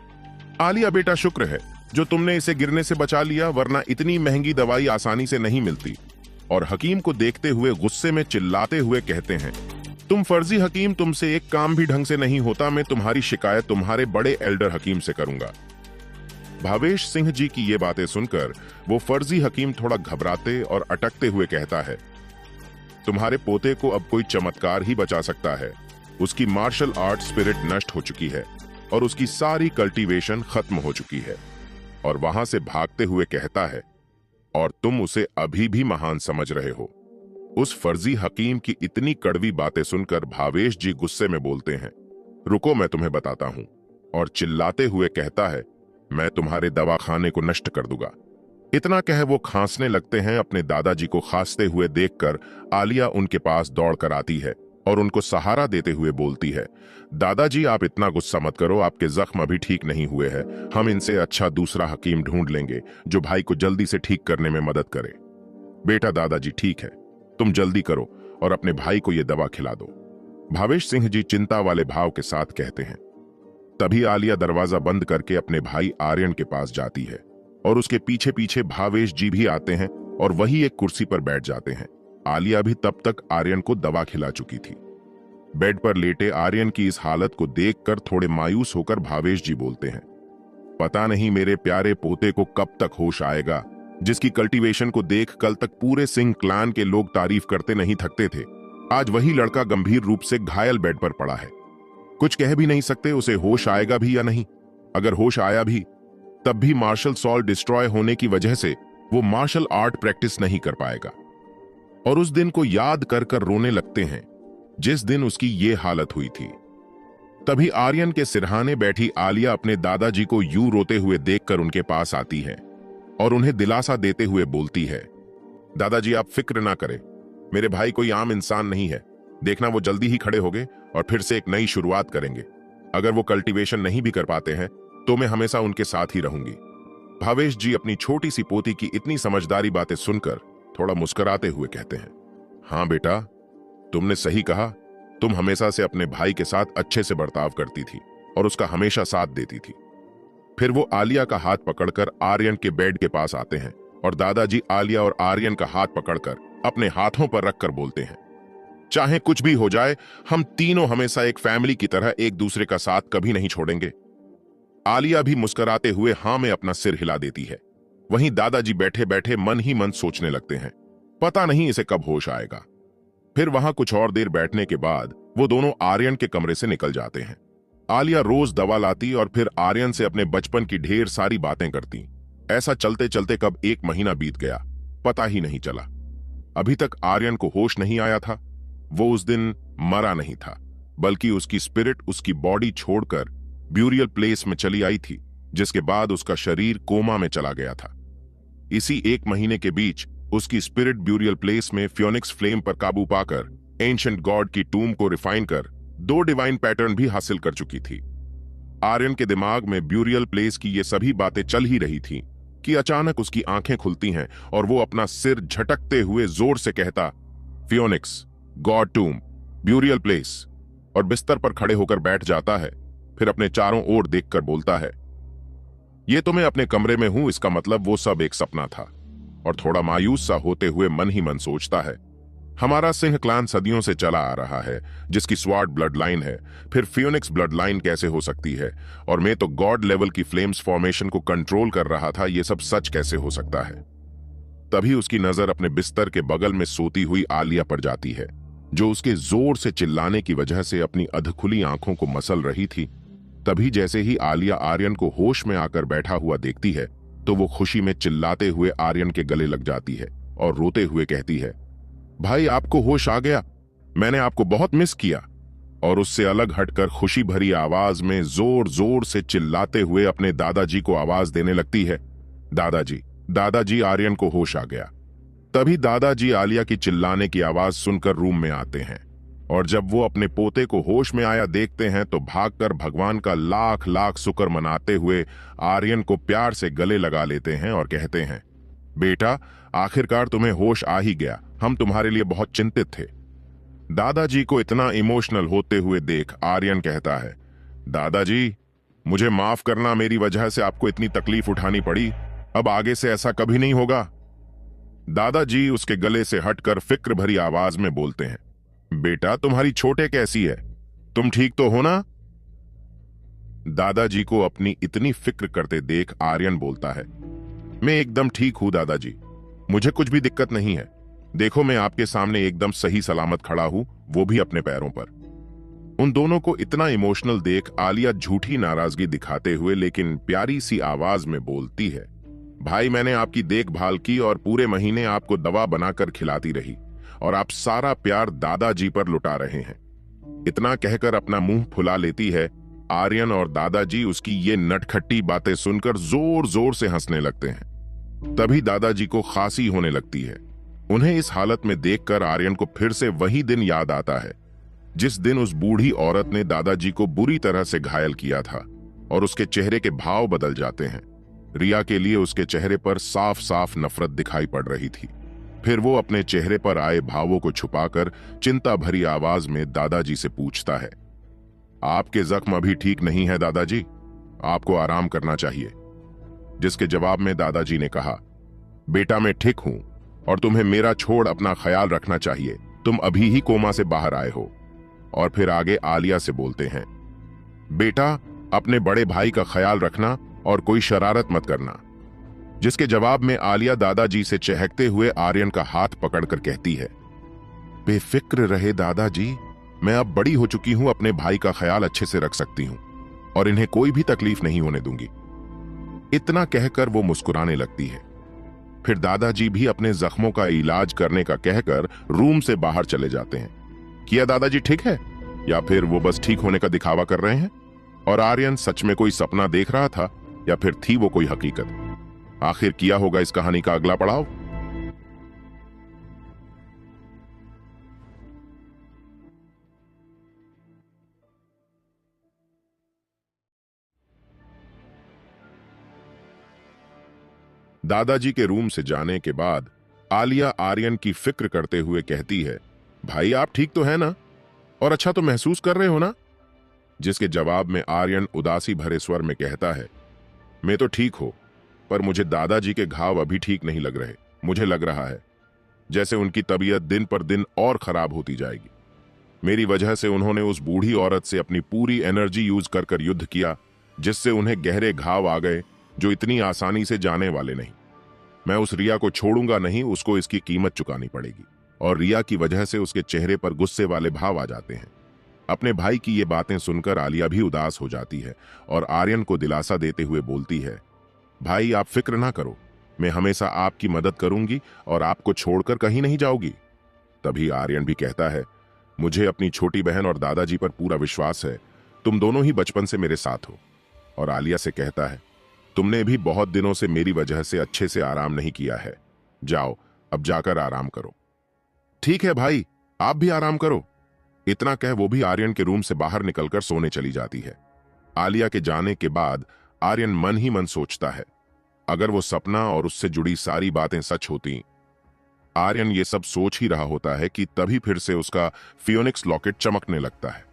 आलिया बेटा, शुक्र है जो तुमने इसे गिरने से बचा लिया, वरना इतनी महंगी दवाई आसानी से नहीं मिलती। और हकीम को देखते हुए गुस्से में चिल्लाते हुए कहते हैं, तुम फर्जी हकीम, तुमसे एक काम भी ढंग से नहीं होता। मैं तुम्हारी शिकायत तुम्हारे बड़े एल्डर हकीम से करूंगा। भावेश सिंह जी की ये बातें सुनकर वो फर्जी हकीम थोड़ा घबराते और अटकते हुए कहता है, तुम्हारे पोते को अब कोई चमत्कार ही बचा सकता है। उसकी मार्शल आर्ट स्पिरिट नष्ट हो चुकी है और उसकी सारी कल्टीवेशन खत्म हो चुकी है। और वहां से भागते हुए कहता है, और तुम उसे अभी भी महान समझ रहे हो। उस फर्जी हकीम की इतनी कड़वी बातें सुनकर भावेश जी गुस्से में बोलते हैं, रुको, मैं तुम्हें बताता हूं। और चिल्लाते हुए कहता है, मैं तुम्हारे दवाखाने को नष्ट कर दूंगा। इतना कह वो खांसने लगते हैं। अपने दादाजी को खांसते हुए देखकर आलिया उनके पास दौड़कर आती है और उनको सहारा देते हुए बोलती है, दादाजी, आप इतना गुस्सा मत करो, आपके जख्म अभी ठीक नहीं हुए हैं। हम इनसे अच्छा दूसरा हकीम ढूंढ लेंगे जो भाई को जल्दी से ठीक करने में मदद करे। बेटा दादाजी, ठीक है, तुम जल्दी करो और अपने भाई को यह दवा खिला दो, भावेश सिंह जी चिंता वाले भाव के साथ कहते हैं। तभी आलिया दरवाजा बंद करके अपने भाई आर्यन के पास जाती है और उसके पीछे पीछे भावेश जी भी आते हैं और वही एक कुर्सी पर बैठ जाते हैं। आलिया भी तब तक आर्यन को दवा खिला चुकी थी। बेड पर लेटे आर्यन की इस हालत को देखकर थोड़े मायूस होकर भावेश जी बोलते हैं, पता नहीं मेरे प्यारे पोते को कब तक होश आएगा, जिसकी कल्टीवेशन को देख कल तक पूरे सिंह क्लान के लोग तारीफ करते नहीं थकते थे। आज वही लड़का गंभीर रूप से घायल बेड पर पड़ा है। कुछ कह भी नहीं सकते उसे होश आएगा भी या नहीं। अगर होश आया भी तब भी मार्शल सॉल डिस्ट्रॉय होने की वजह से वो मार्शल आर्ट प्रैक्टिस नहीं कर पाएगा। और उस दिन को याद कर कर रोने लगते हैं जिस दिन उसकी ये हालत हुई थी। तभी आर्यन के सिरहाने बैठी आलिया अपने दादाजी को यूं रोते हुए देखकर उनके पास आती है और उन्हें दिलासा देते हुए बोलती है, दादाजी आप फिक्र ना करें, मेरे भाई कोई आम इंसान नहीं है। देखना वो जल्दी ही खड़े होंगे और फिर से एक नई शुरुआत करेंगे। अगर वो कल्टीवेशन नहीं भी कर पाते हैं तो मैं हमेशा उनके साथ ही रहूंगी। भावेश जी अपनी छोटी सी पोती की इतनी समझदारी बातें सुनकर थोड़ा मुस्कुराते हुए कहते हैं, हाँ बेटा, तुमने सही कहा। तुम हमेशा से अपने भाई के साथ अच्छे से बर्ताव करती थी और उसका हमेशा साथ देती थी। फिर वो आलिया का हाथ पकड़कर आर्यन के बेड के पास आते हैं और दादाजी आलिया और आर्यन का हाथ पकड़कर अपने हाथों पर रखकर बोलते हैं, चाहे कुछ भी हो जाए, हम तीनों हमेशा एक फैमिली की तरह एक दूसरे का साथ कभी नहीं छोड़ेंगे। आलिया भी मुस्कुराते हुए हाँ में अपना सिर हिला देती है। वहीं दादाजी बैठे बैठे मन ही मन सोचने लगते हैं, पता नहीं इसे कब होश आएगा। फिर वहां कुछ और देर बैठने के बाद वो दोनों आर्यन के कमरे से निकल जाते हैं। आलिया रोज दवा लाती और फिर आर्यन से अपने बचपन की ढेर सारी बातें करती। ऐसा चलते चलते कब 1 महीना बीत गया, पता ही नहीं चला। अभी तक आर्यन को होश नहीं आया था। वो उस दिन मरा नहीं था, बल्कि उसकी स्पिरिट उसकी बॉडी छोड़कर ब्यूरियल प्लेस में चली आई थी, जिसके बाद उसका शरीर कोमा में चला गया था। इसी 1 महीने के बीच उसकी स्पिरिट ब्यूरियल प्लेस में फ्योनिक्स फ्लेम पर काबू पाकर एंशिएंट गॉड की टूम को रिफाइन कर 2 डिवाइन पैटर्न भी हासिल कर चुकी थी। आर्यन के दिमाग में ब्यूरियल प्लेस की ये सभी बातें चल ही रही थी कि अचानक उसकी आंखें खुलती हैं और वो अपना सिर झटकते हुए जोर से कहता, फियोनिक्स, गॉड टूम, ब्यूरियल प्लेस, और बिस्तर पर खड़े होकर बैठ जाता है। फिर अपने चारों ओर देखकर बोलता है, ये तो मैं अपने कमरे में हूं, इसका मतलब वो सब एक सपना था। और थोड़ा मायूस सा होते हुए मन ही मन सोचता है, हमारा सिंह क्लान सदियों से चला आ रहा है, जिसकी स्वार्ड ब्लड लाइन है, फिर फियोनिक्स ब्लड लाइन कैसे हो सकती है? और मैं तो गॉड लेवल की फ्लेम्स फॉर्मेशन को कंट्रोल कर रहा था, ये सब सच कैसे हो सकता है? तभी उसकी नजर अपने बिस्तर के बगल में सोती हुई आलिया पर जाती है, जो उसके जोर से चिल्लाने की वजह से अपनी अधखुली आंखों को मसल रही थी। तभी जैसे ही आलिया आर्यन को होश में आकर बैठा हुआ देखती है, तो वो खुशी में चिल्लाते हुए आर्यन के गले लग जाती है और रोते हुए कहती है, भाई आपको होश आ गया, मैंने आपको बहुत मिस किया। और उससे अलग हटकर खुशी भरी आवाज में जोर जोर से चिल्लाते हुए अपने दादाजी को आवाज देने लगती है, दादाजी, दादाजी, आर्यन को होश आ गया। तभी दादाजी आलिया की चिल्लाने की आवाज सुनकर रूम में आते हैं और जब वो अपने पोते को होश में आया देखते हैं तो भागकर भगवान का लाख लाख शुक्र मनाते हुए आर्यन को प्यार से गले लगा लेते हैं और कहते हैं, बेटा, आखिरकार तुम्हें होश आ ही गया, हम तुम्हारे लिए बहुत चिंतित थे। दादाजी को इतना इमोशनल होते हुए देख आर्यन कहता है, दादाजी, मुझे माफ करना, मेरी वजह से आपको इतनी तकलीफ उठानी पड़ी, अब आगे से ऐसा कभी नहीं होगा। दादाजी उसके गले से हटकर फिक्र भरी आवाज में बोलते हैं, बेटा, तुम्हारी छोटे कैसी है, तुम ठीक तो हो ना? दादाजी को अपनी इतनी फिक्र करते देख आर्यन बोलता है, मैं एकदम ठीक हूं दादाजी, मुझे कुछ भी दिक्कत नहीं है। देखो, मैं आपके सामने एकदम सही सलामत खड़ा हूं, वो भी अपने पैरों पर। उन दोनों को इतना इमोशनल देख आलिया झूठी नाराजगी दिखाते हुए लेकिन प्यारी सी आवाज में बोलती है, भाई, मैंने आपकी देखभाल की और पूरे महीने आपको दवा बनाकर खिलाती रही और आप सारा प्यार दादाजी पर लुटा रहे हैं। इतना कहकर अपना मुंह फुला लेती है आर्यन और दादाजी उसकी ये नटखट्टी बातें सुनकर जोर जोर से हंसने लगते हैं। तभी दादाजी को खांसी होने लगती है। उन्हें इस हालत में देखकर आर्यन को फिर से वही दिन याद आता है जिस दिन उस बूढ़ी औरत ने दादाजी को बुरी तरह से घायल किया था और उसके चेहरे के भाव बदल जाते हैं। रिया के लिए उसके चेहरे पर साफ साफ नफरत दिखाई पड़ रही थी। फिर वो अपने चेहरे पर आए भावों को छुपाकर चिंता भरी आवाज में दादाजी से पूछता है, आपके जख्म अभी ठीक नहीं है दादाजी, आपको आराम करना चाहिए। जिसके जवाब में दादाजी ने कहा, बेटा, मैं ठीक हूं और तुम्हें मेरा छोड़ अपना ख्याल रखना चाहिए, तुम अभी ही कोमा से बाहर आए हो। और फिर आगे आलिया से बोलते हैं, बेटा, अपने बड़े भाई का ख्याल रखना और कोई शरारत मत करना। जिसके जवाब में आलिया दादाजी से चहकते हुए आर्यन का हाथ पकड़कर कहती है, बेफिक्र रहे दादाजी, मैं अब बड़ी हो चुकी हूं, अपने भाई का ख्याल अच्छे से रख सकती हूं और इन्हें कोई भी तकलीफ नहीं होने दूंगी। इतना कहकर वो मुस्कुराने लगती है। फिर दादाजी भी अपने जख्मों का इलाज करने का कहकर रूम से बाहर चले जाते हैं। क्या दादाजी ठीक है या फिर वो बस ठीक होने का दिखावा कर रहे हैं और आर्यन सच में कोई सपना देख रहा था या फिर थी वो कोई हकीकत? आखिर किया होगा इस कहानी का अगला पड़ाव। दादाजी के रूम से जाने के बाद आलिया आर्यन की फिक्र करते हुए कहती है, भाई, आप ठीक तो है ना और अच्छा तो महसूस कर रहे हो ना? जिसके जवाब में आर्यन उदासी भरे स्वर में कहता है, मैं तो ठीक हूं, पर मुझे दादाजी के घाव अभी ठीक नहीं लग रहे। मुझे लग रहा है जैसे उनकी तबीयत दिन पर दिन और खराब होती जाएगी। मेरी वजह से उन्होंने उस बूढ़ी औरत से अपनी पूरी एनर्जी यूज कर कर युद्ध किया, जिससे उन्हें गहरे घाव आ गए जो इतनी आसानी से जाने वाले नहीं। मैं उस रिया को छोड़ूंगा नहीं, उसको इसकी कीमत चुकानी पड़ेगी। और रिया की वजह से उसके चेहरे पर गुस्से वाले भाव आ जाते हैं। अपने भाई की ये बातें सुनकर आलिया भी उदास हो जाती है और आर्यन को दिलासा देते हुए बोलती है, भाई आप फिक्र ना करो, मैं हमेशा आपकी मदद करूंगी और आपको छोड़कर कहीं नहीं जाऊंगी। तभी आर्यन भी कहता है, मुझे अपनी छोटी बहन और दादाजी पर पूरा विश्वास है, तुम दोनों ही बचपन से मेरे साथ हो। और आलिया से कहता है, तुमने भी बहुत दिनों से मेरी वजह से अच्छे से आराम नहीं किया है, जाओ अब जाकर आराम करो। ठीक है भाई, आप भी आराम करो। इतना कह वो भी आर्यन के रूम से बाहर निकलकर सोने चली जाती है। आलिया के जाने के बाद आर्यन मन ही मन सोचता है, अगर वो सपना और उससे जुड़ी सारी बातें सच होती। आर्यन ये सब सोच ही रहा होता है कि तभी फिर से उसका फियोनिक्स लॉकेट चमकने लगता है।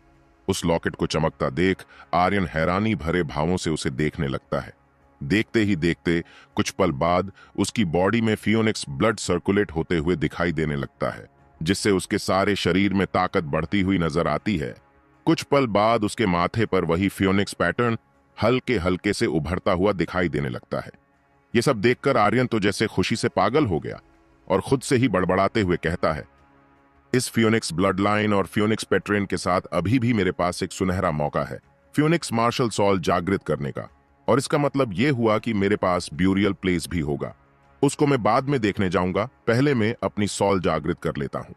उस लॉकेट को चमकता देख आर्यन हैरानी भरे भावों से उसे देखने लगता है। देखते ही देखते कुछ पल बाद उसकी बॉडी में फियोनिक्स ब्लड सर्कुलेट होते हुए दिखाई देने लगता है, जिससे उसके सारे शरीर में ताकत बढ़ती हुई नजर आती है। कुछ पल बाद उसके माथे पर वही फियोनिक्स पैटर्न हल्के हल्के से उभरता हुआ दिखाई देने लगता है। ये सब देखकर आर्यन तो जैसे खुशी से पागल हो गया और खुद से ही बड़बड़ाते हुए कहता है, इस फियोनिक्स ब्लड लाइन और फियोनिक्स पैटर्न के साथ अभी भी मेरे पास एक सुनहरा मौका है फियोनिक्स मार्शल सॉल जागृत करने का। और इसका मतलब यह हुआ कि मेरे पास ब्यूरियल प्लेस भी होगा। उसको मैं बाद में देखने जाऊंगा, पहले मैं अपनी सॉल जागृत कर लेता हूं।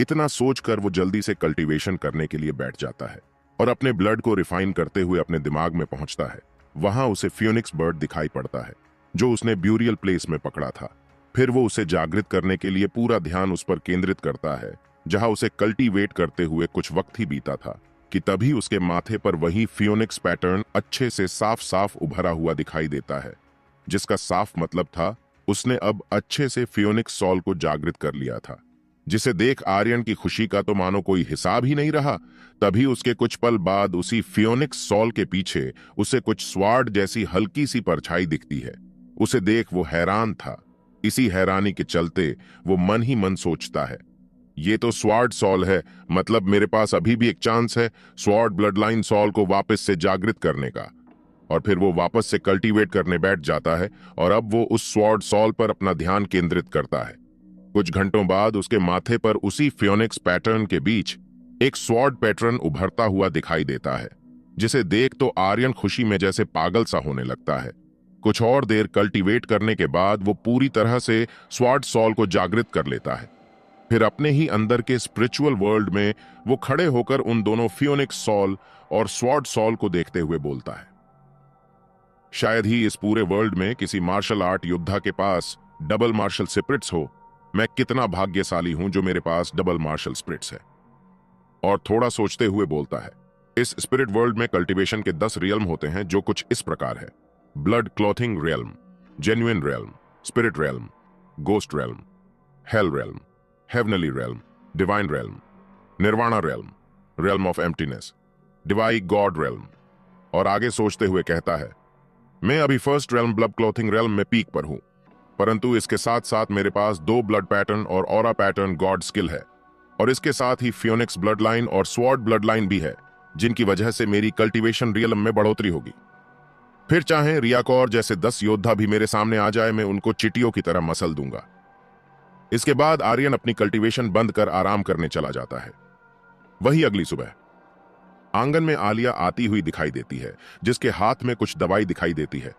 इतना सोचकर वो जल्दी से कल्टीवेशन करने के लिए बैठ जाता है और अपने ब्लड को रिफाइन करते हुए अपने दिमाग में पहुंचता है। वहां उसे फियोनिक्स बर्ड दिखाई पड़ता है जो उसने ब्यूरियल प्लेस में पकड़ा था। फिर वो उसे जागृत करने के लिए पूरा ध्यान उस पर केंद्रित करता है, जहां उसे कल्टीवेट करते हुए कुछ वक्त ही बीता था कि तभी उसके माथे पर वही फियोनिक्स पैटर्न अच्छे से साफ साफ उभरा हुआ दिखाई देता है, जिसका साफ मतलब था उसने अब अच्छे से फियोनिक्स सॉल को जागृत कर लिया था। जिसे देख आर्यन की खुशी का तो मानो कोई हिसाब ही नहीं रहा। तभी उसके कुछ पल बाद उसी फियोनिक्स सॉल के पीछे उसे कुछ स्वार्ड जैसी हल्की सी परछाई दिखती है। उसे देख वो हैरान था। इसी हैरानी के चलते वो मन ही मन सोचता है, ये तो स्वॉर्ड सॉल है, मतलब मेरे पास अभी भी एक चांस है स्वॉर्ड ब्लड लाइन सॉल को वापस से जागृत करने का। और फिर वो वापस से कल्टीवेट करने बैठ जाता है और अब वो उस स्वॉर्ड सॉल पर अपना ध्यान केंद्रित करता है। कुछ घंटों बाद उसके माथे पर उसी फियोनिक्स पैटर्न के बीच एक स्वॉर्ड पैटर्न उभरता हुआ दिखाई देता है, जिसे देख तो आर्यन खुशी में जैसे पागल सा होने लगता है। कुछ और देर कल्टीवेट करने के बाद वो पूरी तरह से स्वॉर्ड सॉल को जागृत कर लेता है। फिर अपने ही अंदर के स्पिरिचुअल वर्ल्ड में वो खड़े होकर उन दोनों फियोनिक्स सॉल और स्वॉर्ड सॉल को देखते हुए बोलता है, शायद ही इस पूरे वर्ल्ड में किसी मार्शल आर्ट योद्धा के पास डबल मार्शल स्पिरिट्स हो। मैं कितना भाग्यशाली हूं जो मेरे पास डबल मार्शल स्पिरिट्स है। और थोड़ा सोचते हुए बोलता है, इस स्पिरिट वर्ल्ड में कल्टीवेशन के 10 रियल्म होते हैं जो कुछ इस प्रकार है: blood clothing realm, genuine realm, spirit realm, ghost realm, hell realm, heavenly realm, divine realm, nirvana realm, realm of emptiness, divine god realm. और आगे सोचते हुए कहता है, मैं अभी first realm blood clothing realm में पीक पर हूं, परंतु इसके साथ साथ मेरे पास 2 ब्लड पैटर्न और ऑरा पैटर्न गॉड स्किल है, और इसके साथ ही फियोनिक्स ब्लड लाइन और स्वॉर्ड ब्लड लाइन भी है, जिनकी वजह से मेरी कल्टीवेशन रियल्म में बढ़ोतरी होगी। फिर चाहे रिया कौर जैसे 10 योद्धा भी मेरे सामने आ जाए, मैं उनको चिटियों की तरह मसल दूंगा। इसके बाद आर्यन अपनी कल्टीवेशन बंद कर आराम करने चला जाता है। वही अगली सुबह आंगन में आलिया आती हुई दिखाई देती है, जिसके हाथ में कुछ दवाई दिखाई देती है,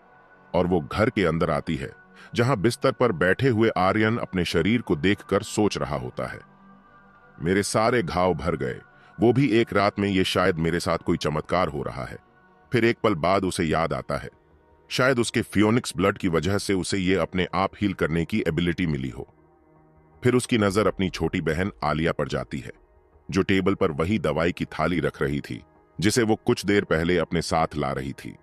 और वो घर के अंदर आती है, जहां बिस्तर पर बैठे हुए आर्यन अपने शरीर को देखकर सोच रहा होता है, मेरे सारे घाव भर गए, वो भी एक रात में। ये शायद मेरे साथ कोई चमत्कार हो रहा है। फिर एक पल बाद उसे याद आता है, शायद उसके फियोनिक्स ब्लड की वजह से उसे ये अपने आप हील करने की एबिलिटी मिली हो। फिर उसकी नजर अपनी छोटी बहन आलिया पर जाती है, जो टेबल पर वही दवाई की थाली रख रही थी जिसे वो कुछ देर पहले अपने साथ ला रही थी।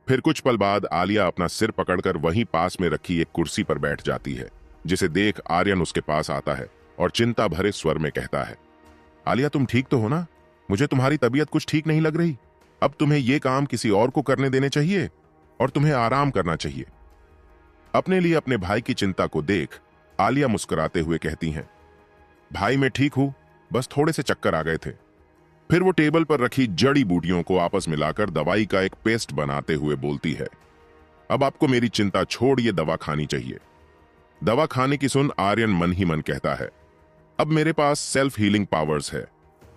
फिर कुछ पल बाद आलिया अपना सिर पकड़कर वहीं पास में रखी एक कुर्सी पर बैठ जाती है, जिसे देख आर्यन उसके पास आता है और चिंता भरे स्वर में कहता है, आलिया तुम ठीक तो हो ना? मुझे तुम्हारी तबीयत कुछ ठीक नहीं लग रही। अब तुम्हें यह काम किसी और को करने देने चाहिए और तुम्हें आराम करना चाहिए। अपने लिए अपने भाई की चिंता को देख आलिया मुस्कुराते हुए कहती हैं, भाई मैं ठीक हूं, बस थोड़े से चक्कर आ गए थे। फिर वो टेबल पर रखी जड़ी बूटियों को आपस मिलाकर दवाई का एक पेस्ट बनाते हुए बोलती है, अब आपको मेरी चिंता छोड़ ये दवा खानी चाहिए। दवा खाने की सुन आर्यन मन ही मन कहता है, अब मेरे पास सेल्फ हीलिंग पावर्स है,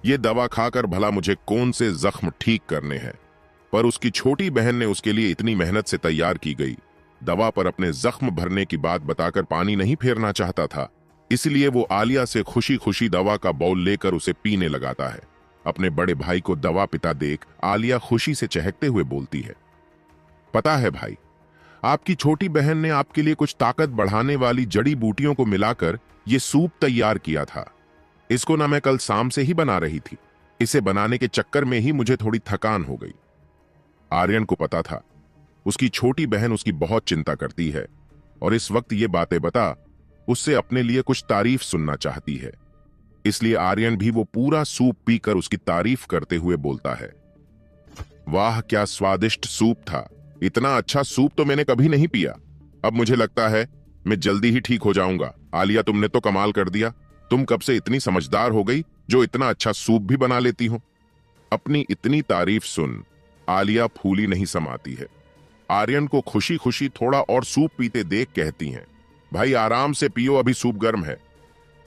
ये दवा खाकर भला मुझे कौन से जख्म ठीक करने हैं। पर उसकी छोटी बहन ने उसके लिए इतनी मेहनत से तैयार की गई दवा पर अपने जख्म भरने की बात बताकर पानी नहीं फेरना चाहता था, इसलिए वो आलिया से खुशी खुशी दवा का बाउल लेकर उसे पीने लगाता है। अपने बड़े भाई को दवा पिता देख आलिया खुशी से चहकते हुए बोलती है, पता है भाई, आपकी छोटी बहन ने आपके लिए कुछ ताकत बढ़ाने वाली जड़ी बूटियों को मिलाकर ये सूप तैयार किया था। इसको ना मैं कल शाम से ही बना रही थी, इसे बनाने के चक्कर में ही मुझे थोड़ी थकान हो गई। आर्यन को पता था उसकी छोटी बहन उसकी बहुत चिंता करती है और इस वक्त ये बातें बता उससे अपने लिए कुछ तारीफ सुनना चाहती है, इसलिए आर्यन भी वो पूरा सूप पीकर उसकी तारीफ करते हुए बोलता है, वाह क्या स्वादिष्ट सूप था, इतना अच्छा सूप तो मैंने कभी नहीं पिया। अब मुझे लगता है मैं जल्दी ही ठीक हो जाऊंगा। आलिया, तुमने तो कमाल कर दिया, तुम कब से इतनी समझदार हो गई जो इतना अच्छा सूप भी बना लेती हो। अपनी इतनी तारीफ सुन आलिया फूली नहीं समाती है। आर्यन को खुशी खुशी थोड़ा और सूप पीते देख कहती हैं, भाई आराम से पियो, अभी सूप गर्म है।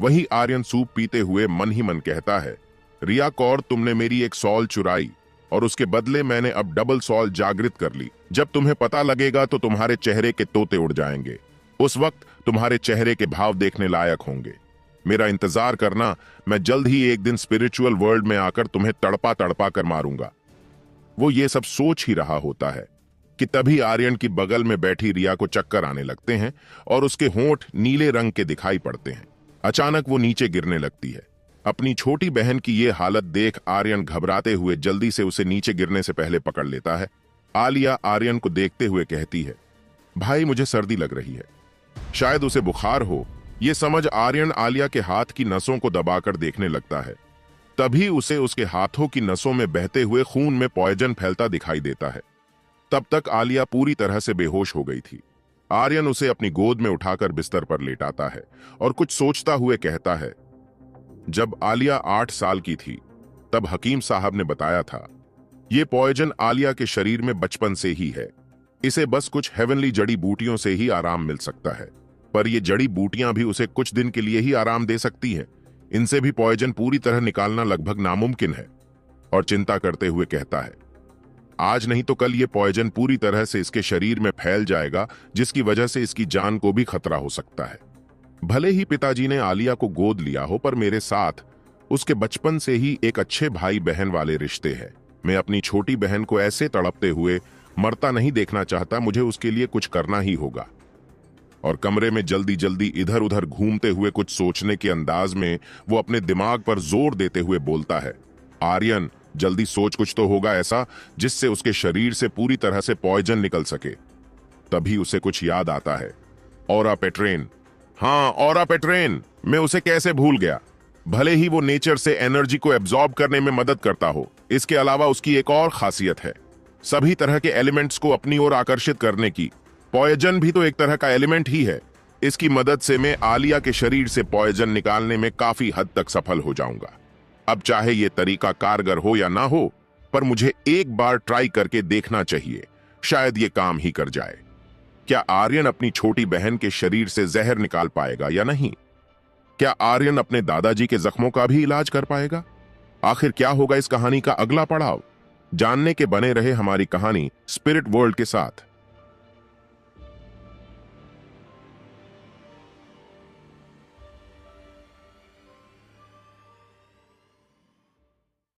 वही आर्यन सूप पीते हुए मन ही मन कहता है, रिया कौर, तुमने मेरी एक सॉल चुराई और उसके बदले मैंने अब डबल सॉल जागृत कर ली। जब तुम्हें पता लगेगा तो तुम्हारे चेहरे के तोते उड़ जाएंगे, उस वक्त तुम्हारे चेहरे के भाव देखने लायक होंगे। मेरा इंतजार करना, मैं जल्द ही एक दिन स्पिरिचुअल वर्ल्ड में आकर तुम्हें तड़पा तड़पा कर मारूंगा। वो ये सब सोच ही रहा होता है कि तभी आर्यन की बगल में बैठी रिया को चक्कर आने लगते हैं और उसके होंठ नीले रंग के दिखाई पड़ते हैं। अचानक वो नीचे गिरने लगती है। अपनी छोटी बहन की ये हालत देख आर्यन घबराते हुए जल्दी से उसे नीचे गिरने से पहले पकड़ लेता है। आलिया आर्यन को देखते हुए कहती है, भाई मुझे सर्दी लग रही है, शायद उसे बुखार हो। ये समझ आर्यन आलिया के हाथ की नसों को दबाकर देखने लगता है। तभी उसे उसके हाथों की नसों में बहते हुए खून में पॉइजन फैलता दिखाई देता है। तब तक आलिया पूरी तरह से बेहोश हो गई थी। आर्यन उसे अपनी गोद में उठाकर बिस्तर पर लेटाता है और कुछ सोचता हुए कहता है, जब आलिया 8 साल की थी तब हकीम साहब ने बताया था ये पॉइजन आलिया के शरीर में बचपन से ही है, इसे बस कुछ हेवनली जड़ी बूटियों से ही आराम मिल सकता है। पर ये जड़ी बूटियां भी उसे कुछ दिन के लिए ही आराम दे सकती हैं, इनसे भी पॉइजन पूरी तरह निकालना लगभग नामुमकिन है। और चिंता करते हुए कहता है, आज नहीं तो कल ये पॉइजन पूरी तरह से इसके शरीर में फैल जाएगा, जिसकी वजह से इसकी जान को भी खतरा हो सकता है। भले ही पिताजी ने आलिया को गोद लिया हो, पर मेरे साथ उसके बचपन से ही एक अच्छे भाई बहन वाले रिश्ते हैं। मैं अपनी छोटी बहन को ऐसे तड़पते हुए मरता नहीं देखना चाहता, मुझे उसके लिए कुछ करना ही होगा। और कमरे में जल्दी जल्दी इधर उधर घूमते हुए कुछ सोचने के अंदाज में वो अपने दिमाग पर जोर देते हुए बोलता है, आर्यन जल्दी सोच, कुछ तो होगा ऐसा जिससे उसके शरीर से पूरी तरह से पॉइजन निकल सके। तभी उसे कुछ याद आता है, ऑरा पेट्रेन। हाँ, ऑरा पेट्रेन, मैं उसे कैसे भूल गया। भले ही वो नेचर से एनर्जी को एब्जॉर्ब करने में मदद करता हो, इसके अलावा उसकी एक और खासियत है, सभी तरह के एलिमेंट्स को अपनी ओर आकर्षित करने की। पॉइजन भी तो एक तरह का एलिमेंट ही है। इसकी मदद से मैं आलिया के शरीर से पॉइजन निकालने में काफी हद तक सफल हो जाऊंगा। अब चाहे ये तरीका कारगर हो या ना हो, पर मुझे एक बार ट्राई करके देखना चाहिए, शायद ये काम ही कर जाए। क्या आर्यन अपनी छोटी बहन के शरीर से जहर निकाल पाएगा या नहीं? क्या आर्यन अपने दादाजी के जख्मों का भी इलाज कर पाएगा? आखिर क्या होगा इस कहानी का अगला पड़ाव? जानने के बने रहे हमारी कहानी स्पिरिट वर्ल्ड के साथ।